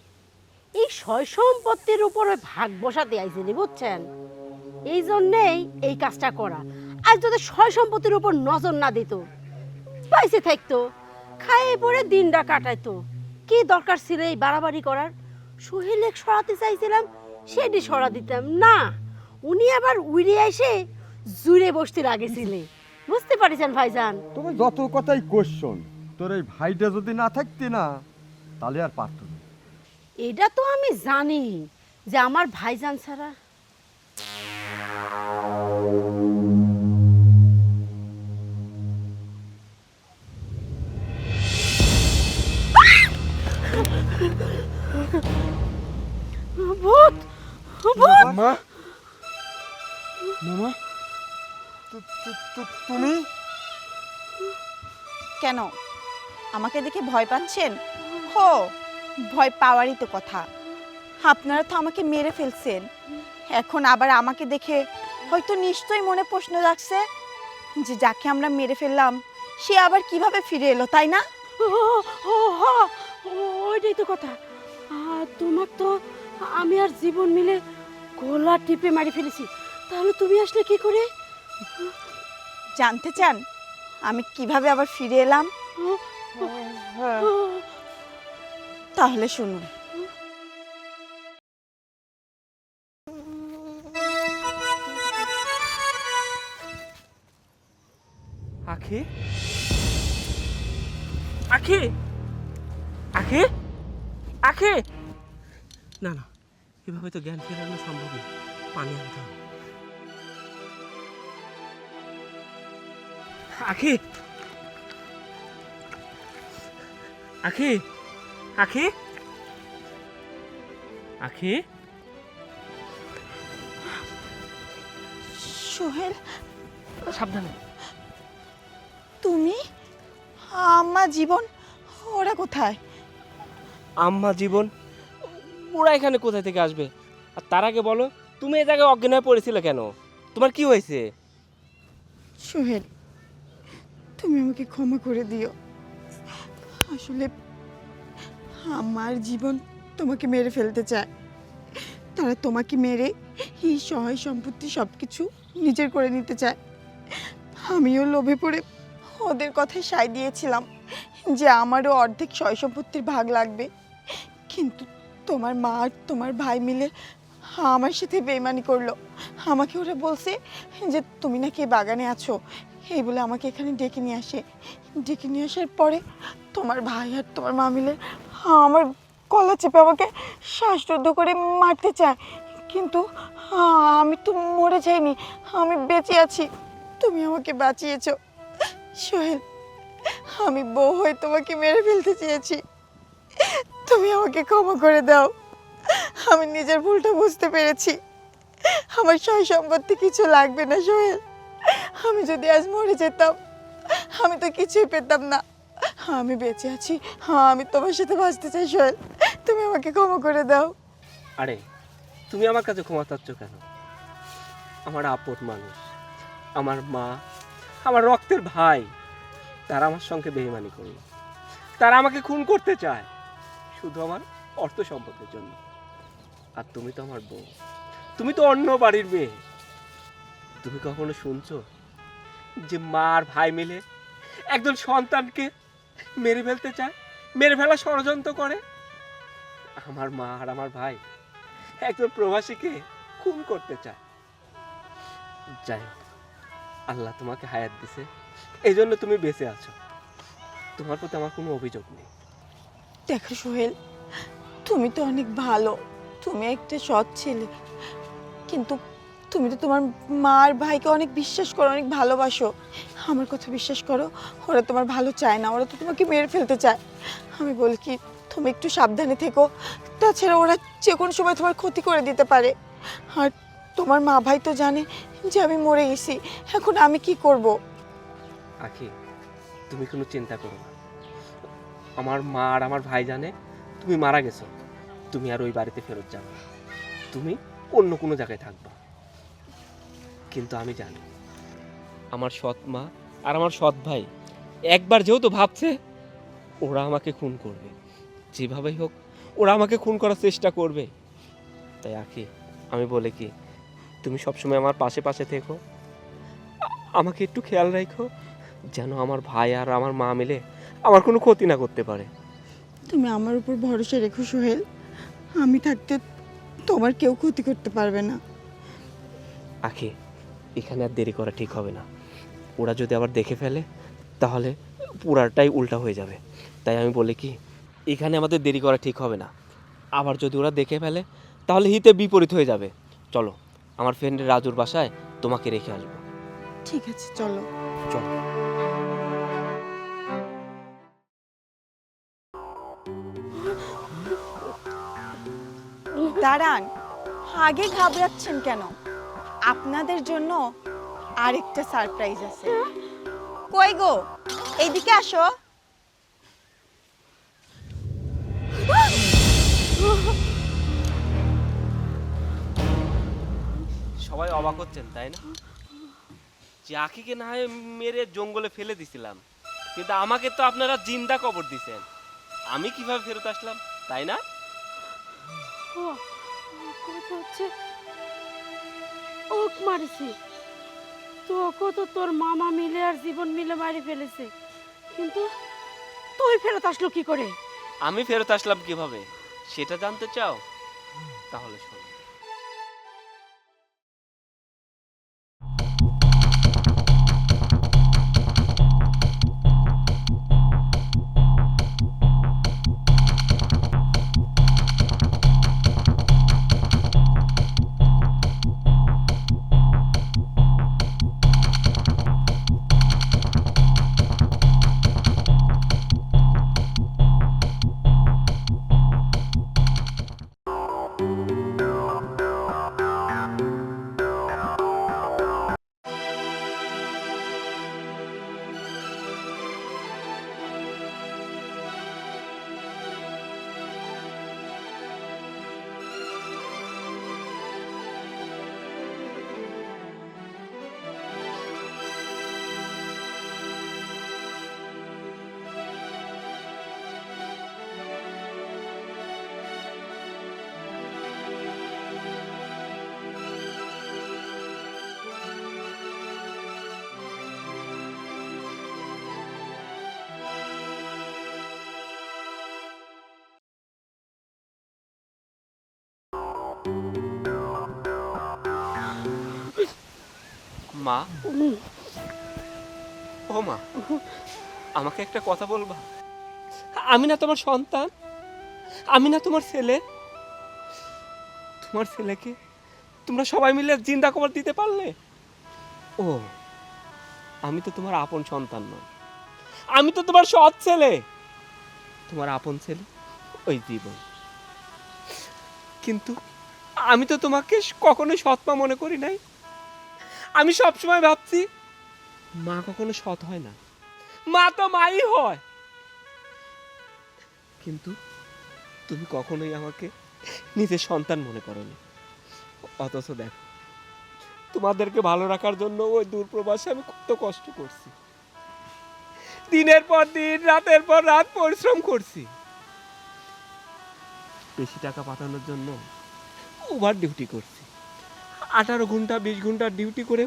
এই সয় সম্পত্তির উপরে ভাগ বসাতে আইছিনি বুঝছেন, এই জন্যেই এই কাজটা করা। আজ যদি সয় সম্পত্তির উপর নজর না দিত, পাইছে থাকতো, খাইয়ে পরে দিনটা কাটাইতো, কি দরকার ছিল এই বাড়াবাড়ি করার? সোহেলে সরাতে চাইছিলাম, সেটি সরা দিতাম না, উনি আবার উড়ে এসে জুড়ে বসতে লাগেছিলে। বুঝতে পারিছেন ভাইজান? তবে যত কথাই কোশ্চন, তোর এই ভাইটা যদি না থাকতে না, তাহলে আর পারত না। এটা তো আমি জানি যে আমার ভাইজান ছাড়া। ভূত ভূত! মামা, মামা, তুমি? কেন আমাকে দেখে ভয় পাচ্ছেন? হো, ভয় পাওয়ারই তো কথা। আপনারা তো আমাকে মেরে ফেলছেন, এখন আবার আমাকে দেখে হয়তো নিশ্চয়ই মনে প্রশ্ন রাখছে যে যাকে আমরা মেরে ফেললাম সে আবার কিভাবে ফিরে এলো, তাই না? ওইটাই তো কথা। তোমার তো আমি আর জীবন মিলে গলা টিপে মারি ফেলেছি, তাহলে তুমি আসলে কি করে? জানতে চান আমি কিভাবে আবার ফিরে এলাম? তাহলে শুনুন। আখি আখি আখি আখি, না না, এভাবে তো জ্ঞান ফেরানো সম্ভব না, পানি আনতে হবে। আখি আখি আখি আখি, সোহেল, সাবধানে। তুমি? আম্মা, জীবন, ওরা কোথায়? আম্মা, জীবন, ওরা এখানে কোথায় থেকে আসবে? আর তার আগে বলো, তুমি এই জায়গায় অজ্ঞান হয়ে পড়েছিলে কেন? তোমার কি হয়েছে? সোহেল, তুমি আমাকে ক্ষমা করে দিও। আসলে আমার জীবন তোমাকে মেরে ফেলতে চায়, তারা তোমাকে মেরে এই সহায় সম্পত্তি সব কিছু নিজের করে নিতে চায়। আমিও লোভে পড়ে ওদের কথায় সায় দিয়েছিলাম যে আমারও অর্ধেক সয় সম্পত্তির ভাগ লাগবে, কিন্তু তোমার মা আর তোমার ভাই মিলে আমার সাথে বেইমানি করলো। আমাকে ওরা বলছে যে তুমি নাকি এই বাগানে আছো, এই বলে আমাকে এখানে ডেকে নিয়ে আসে। ডেকে নিয়ে আসার পরে তোমার ভাই আর তোমার মা মিলে আমার গলা চেপে আমাকে শ্বাসরুদ্ধ করে মারতে চায়, কিন্তু আমি তো মরে যাইনি, আমি বেঁচে আছি। তুমি আমাকে বাঁচিয়েছো সোহেল। আমি বউ হয়ে তোমাকে মেরে ফেলতে চেয়েছি, তুমি আমাকে ক্ষমা করে দাও। আমি নিজের ভুলটা বুঝতে পেরেছি। আমার সয় সম্পত্তি কিছু লাগবে না সোহেল। আমি যদি আজ মরে যেতাম আমি তো কিছুই পেতাম না। আমি বেঁচে আছি, আমি তোমার সাথে বাঁচতে চাই সোহেল, তুমি আমাকে ক্ষমা করে দাও। আরে তুমি আমার কাছে ক্ষমা চাচ্ছ কেন? আমার আপন মানুষ, আমার মা, আমার রক্তের ভাই, তারা আমার সঙ্গে বেইমানি করল। তারা আমাকে খুন করতে চায় শুধু আমার অর্থ সম্পদের জন্য। আর তুমি তো আমার বউ, তুমি তো অন্য বাড়ির মেয়ে। তুমি কখনো শুনছো যে মা আর ভাই মিলে একজন সন্তানকে মেরে ফেলতে চায়, মেরে ফেলা ষড়যন্ত্র করে? আমার মা আর আমার ভাই একজন প্রবাসীকে খুন করতে চায়। যাই হোক, আল্লাহ তোমাকে হায়াত দিছে, এই জন্য তুমি বেঁচে আছো। তোমার প্রতি আমার কোনো অভিযোগ নেই। দেখো সোহেল, তুমি তো অনেক ভালো, তুমি একটা সৎ ছেলে, কিন্তু তুমি তো তোমার মা আর ভাইকে অনেক বিশ্বাস করো, অনেক ভালোবাসো। আমার কথা বিশ্বাস করো, ওরা তোমার ভালো চায় না, ওরা তো তোমাকে মেরে ফেলতে চায়। আমি বলি কি, তুমি একটু সাবধানে থেকো, তাছাড়া ওরা যে কোনো সময় তোমার ক্ষতি করে দিতে পারে। আর তোমার মা ভাই তো জানে যে আমি মরে গেছি, এখন আমি কি করব? আখি, তুমি কোনো চিন্তা করো না। আমার মা আর আমার ভাই জানে তুমি মারা গেছো। তুমি আর ওই বাড়িতে ফেরত যাবে না, তুমি অন্য কোনো জায়গায় থাকবা। কিন্তু আমি জানি আমার সৎ মা আর আমার সৎ ভাই একবার যেহেতু ভাবছে ওরা আমাকে খুন করবে, যেভাবেই হোক ওরা আমাকে খুন করার চেষ্টা করবে। তাই আখি, আমি বলে কি, তুমি সবসময় আমার পাশে পাশে থেকো, আমাকে একটু খেয়াল রাখো, যেন আমার ভাই আর আমার মা মিলে আমার কোনো ক্ষতি না করতে পারে। তুমি আমার উপর ভরসা রেখো সোহেল, আমি থাকতে তোমার কেউ ক্ষতি করতে পারবে না। আখি, এখানে আর দেরি করা ঠিক হবে না। ওরা যদি আবার দেখে ফেলে তাহলে পুরাটাই উল্টা হয়ে যাবে। তাই আমি বলি কি, এখানে আমাদের দেরি করা ঠিক হবে না। আবার যদি ওরা দেখে ফেলে তাহলে হিতে বিপরীত হয়ে যাবে। চলো, আমার ফ্রেন্ডের রাজুর বাসায় তোমাকে রেখে আসবো। ঠিক আছে, চলো। চলো। দাঁড়ান, আগে ঘাবড়াচ্ছেন কেন? আপনাদের জন্য আরেকটা সারপ্রাইজ আছে। কই গো, এইদিকে আসো। সবাই অবাক হচ্ছেন তাই না? যে আখিকে না হয় মেরে জঙ্গলে ফেলে দিছিলাম, কিন্তু আমাকে তো আপনারা জিন্দা কবর দিছেন। আমি কিভাবে ফেরত আসলাম, তাই না? কথা হচ্ছে ওক মারিছি তোকে তো তোর মামা মিলে আর জীবন মিলে মারি ফেলেছে, কিন্তু তুই ফেরত আসলো কি করে? আমি ফেরত আসলাম কিভাবে সেটা জানতে চাও? তাহলে শোনো। মা, ও মা, আমাকে একটা কথা বলবা? আমি না তোমার সন্তান, আমি না তোমার ছেলে? তোমার ছেলেকে তোমরা সবাই মিলে জিন্দা কবর দিতে পারলে? ও, আমি তো তোমার আপন সন্তান নয়, আমি তো তোমার সৎ ছেলে। তোমার আপন ছেলে ওই জীবন। কিন্তু আমি তো তোমাকে কখনোই সৎ মা মনে করি নাই। আমি সবসময় ভাবছি মা কখনো সৎ হয় না, মা তো মাই হয়। কিন্তু তুমি কখনোই আমাকে নিজের সন্তান মনে করোনি। অথচ দেখো, তোমাদেরকে ভালো রাখার জন্য ওই দূর প্রবাসে আমি কত কষ্ট করছি, দিনের পর দিন, রাতের পর রাত পরিশ্রম করছি। বেশি টাকা পাঠানোর জন্য ওভার ডিউটি করছি, 18 ঘন্টা 20 ঘন্টা ডিউটি করে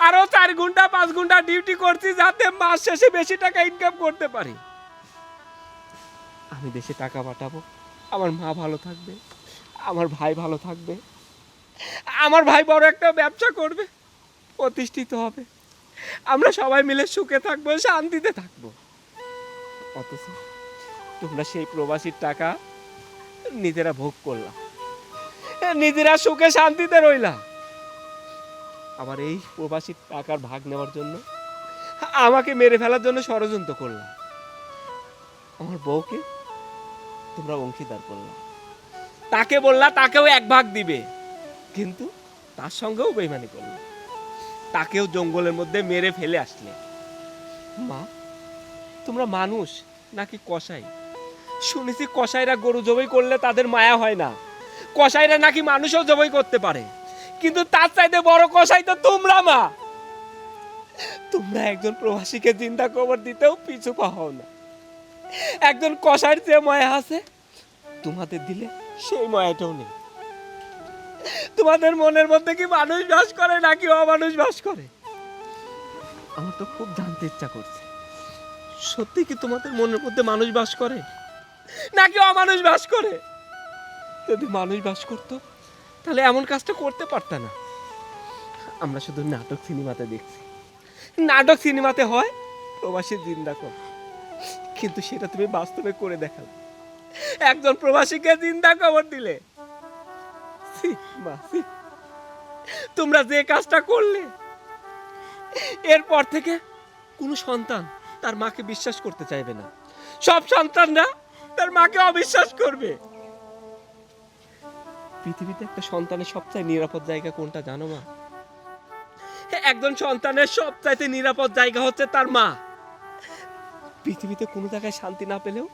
আরো 4 ঘন্টা 5 ঘন্টা ডিউটি করছি, যাতে মাস শেষে বেশি টাকা ইনকাম করতে পারি। আমি দেশে টাকা পাঠাবো, আমার মা ভালো থাকবে, আমার ভাই ভালো থাকবে, আমার ভাই বড় একটা ব্যবসা করবে, প্রতিষ্ঠিত হবে, আমরা সবাই মিলে সুখে থাকবো, শান্তিতে থাকবো। অথচ তোমরা সেই প্রবাসীর টাকা নিজেরা ভোগ করলা, নিজেরা সুখে শান্তিতে রইলা। আবার এই প্রবাসীর টাকার ভাগ নেওয়ার জন্য আমাকে মেরে ফেলার জন্য ষড়যন্ত্র করলা। আমার বউকে তোমরা অংশীদার করলা, তাকে বললা তাকেও 1 ভাগ দিবে, কিন্তু তার সঙ্গেও বেইমানি করলা, তাকেও জঙ্গলের মধ্যে মেরে ফেলে আসলে। মা, তোমরা মানুষ নাকি কসাই? শুনেছি কসাইরা গরু জবাই করলে তাদের মায়া হয় না, কসাইরা নাকি মানুষও জবাই করতে পারে, কিন্তু তার চাইতে বড় কসাই তো তোমরা। মা, তোমরা একজন প্রবাসীকে জিন্দা কবর দিতেও পিছু পা হও না। একজন কসাইয়ের যে মায়া আছে তোমাদের দিলে সেই মায়াটাও নেই। তোমাদের মনের মধ্যে কি মানুষ বাস করে নাকি অমানুষ বাস করে? আমার তো খুব জানতে ইচ্ছা করছে, সত্যি কি তোমাদের মনের মধ্যে মানুষ বাস করে নাকি অমানুষ বাস করে? যদি মানুষ বাস করতো তাহলে এমন কাজটা করতে পারত না। আমরা শুধু নাটক সিনেমাতে দেখছি, নাটক সিনেমাতে হয় প্রবাসী জিন্দা কবর, কিন্তু সেটা তুমি বাস্তবে করে দেখালে, একজন প্রবাসীকে জিন্দা কবর দিলে। ছি, মা, ছি। তোমরা যে কাজটা করলে, এরপর থেকে কোনো সন্তান তার মাকে বিশ্বাস করতে চাইবে না, সব সন্তানরা তার মাকে অবিশ্বাস করবে। পৃথিবীতে একটা সন্তানের সবচেয়ে নিরাপদ জায়গা কোনটা জানো মা? একজন সন্তানের সবচাইতে নিরাপদ জায়গা হচ্ছে তার মা। পৃথিবীতে কোনো জায়গায় শান্তি না পেলেও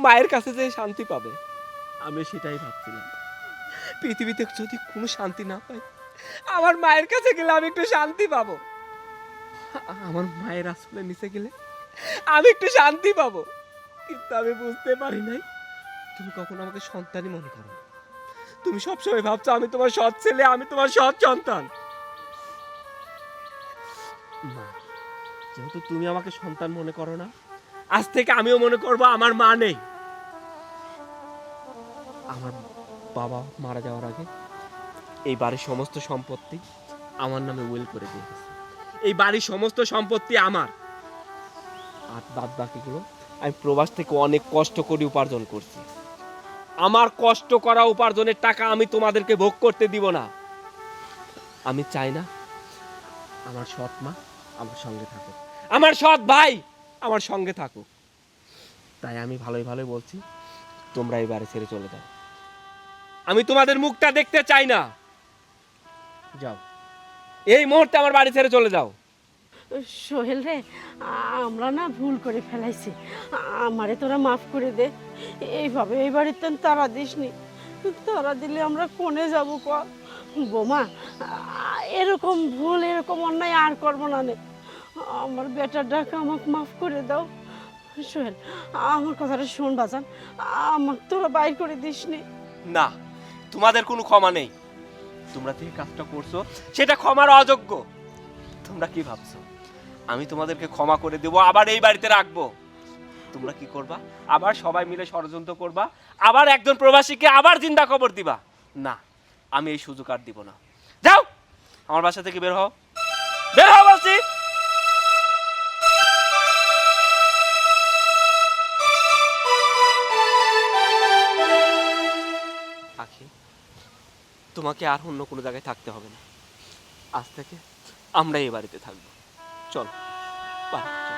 মায়ের কাছে যে শান্তি পাবে, আমি সেটাই ভাবছিলাম। পৃথিবীতে যদি কোনো শান্তি না পাই, আমার মায়ের কাছে গেলে আমি একটু শান্তি পাবো, আমার মায়ের আঁচলের নিচে গেলে আমি একটু শান্তি পাবো। কিন্তু আমি বুঝতে পারি নাই তুমি কখনো আমাকে সন্তানই মনে করো। তুমি সবসময় ভাবছো আমি তোমার সৎ ছেলে, আমি তোমার সৎ সন্তান। মা, যেহেতু তুমি আমাকে সন্তান মনে করো না, আজ থেকে আমিও মনে করবো আমার মা নেই। আমার বাবা মারা যাওয়ার আগে এই বাড়ির সমস্ত সম্পত্তি আমার নামে উইল করে দিয়ে গেছে। এই বাড়ির সমস্ত সম্পত্তি আমার, আর বাদ বাকিগুলো আমি প্রবাস থেকে অনেক কষ্ট করে উপার্জন করছি। আমার কষ্ট করা উপার্জনের টাকা আমি তোমাদেরকে ভোগ করতে দিব না। আমি চাই না আমার সৎ মা আমার সঙ্গে থাকুক, আমার সৎ ভাই আমার সঙ্গে থাকুক। তাই আমি ভালোই ভালোই বলছি, তোমরা এই বাড়ি ছেড়ে চলে যাও। আমি তোমাদের মুখটা দেখতে চাই না। যাও, এই মুহূর্তে আমার বাড়ি ছেড়ে চলে যাও। সোহেল রে, আমরা না ভুল করে ফেলাইছি, আমারে তোরা মাফ করে দে। এইভাবে এই বাড়িতে তারা দিসনি, তারা দিলে আমরা কোনে যাবো ক? বোমা, এরকম ভুল এরকম অন্যায় আর করবো না নে। আমার বেটার ডাক আমাকে মাফ করে দাও। সোহেল, আমার কথাটা শোন বাজান, আমাকে তোরা বাইর করে দিসনি। না, তোমাদের কোনো ক্ষমা নেই। তোমরা যে কাজটা করছো সেটা ক্ষমার অযোগ্য। তোমরা কি ভাবছো আমি তোমাদেরকে ক্ষমা করে দেবো, আবার এই বাড়িতে রাখবো? তোমরা কি করবা? আবার সবাই মিলে ষড়যন্ত্র করবা, আবার একজন প্রবাসীকে আবার জিন্দা কবর দিবা। না, আমি এই সুযোগ আর দিব না। যাও, আমার বাসা থেকে বের হও। বের হ বলছি। আখি, তোমাকে আর অন্য কোনো জায়গায় থাকতে হবে না। আজ থেকে আমরা এই বাড়িতে থাকবো। চল বাড়ি চল।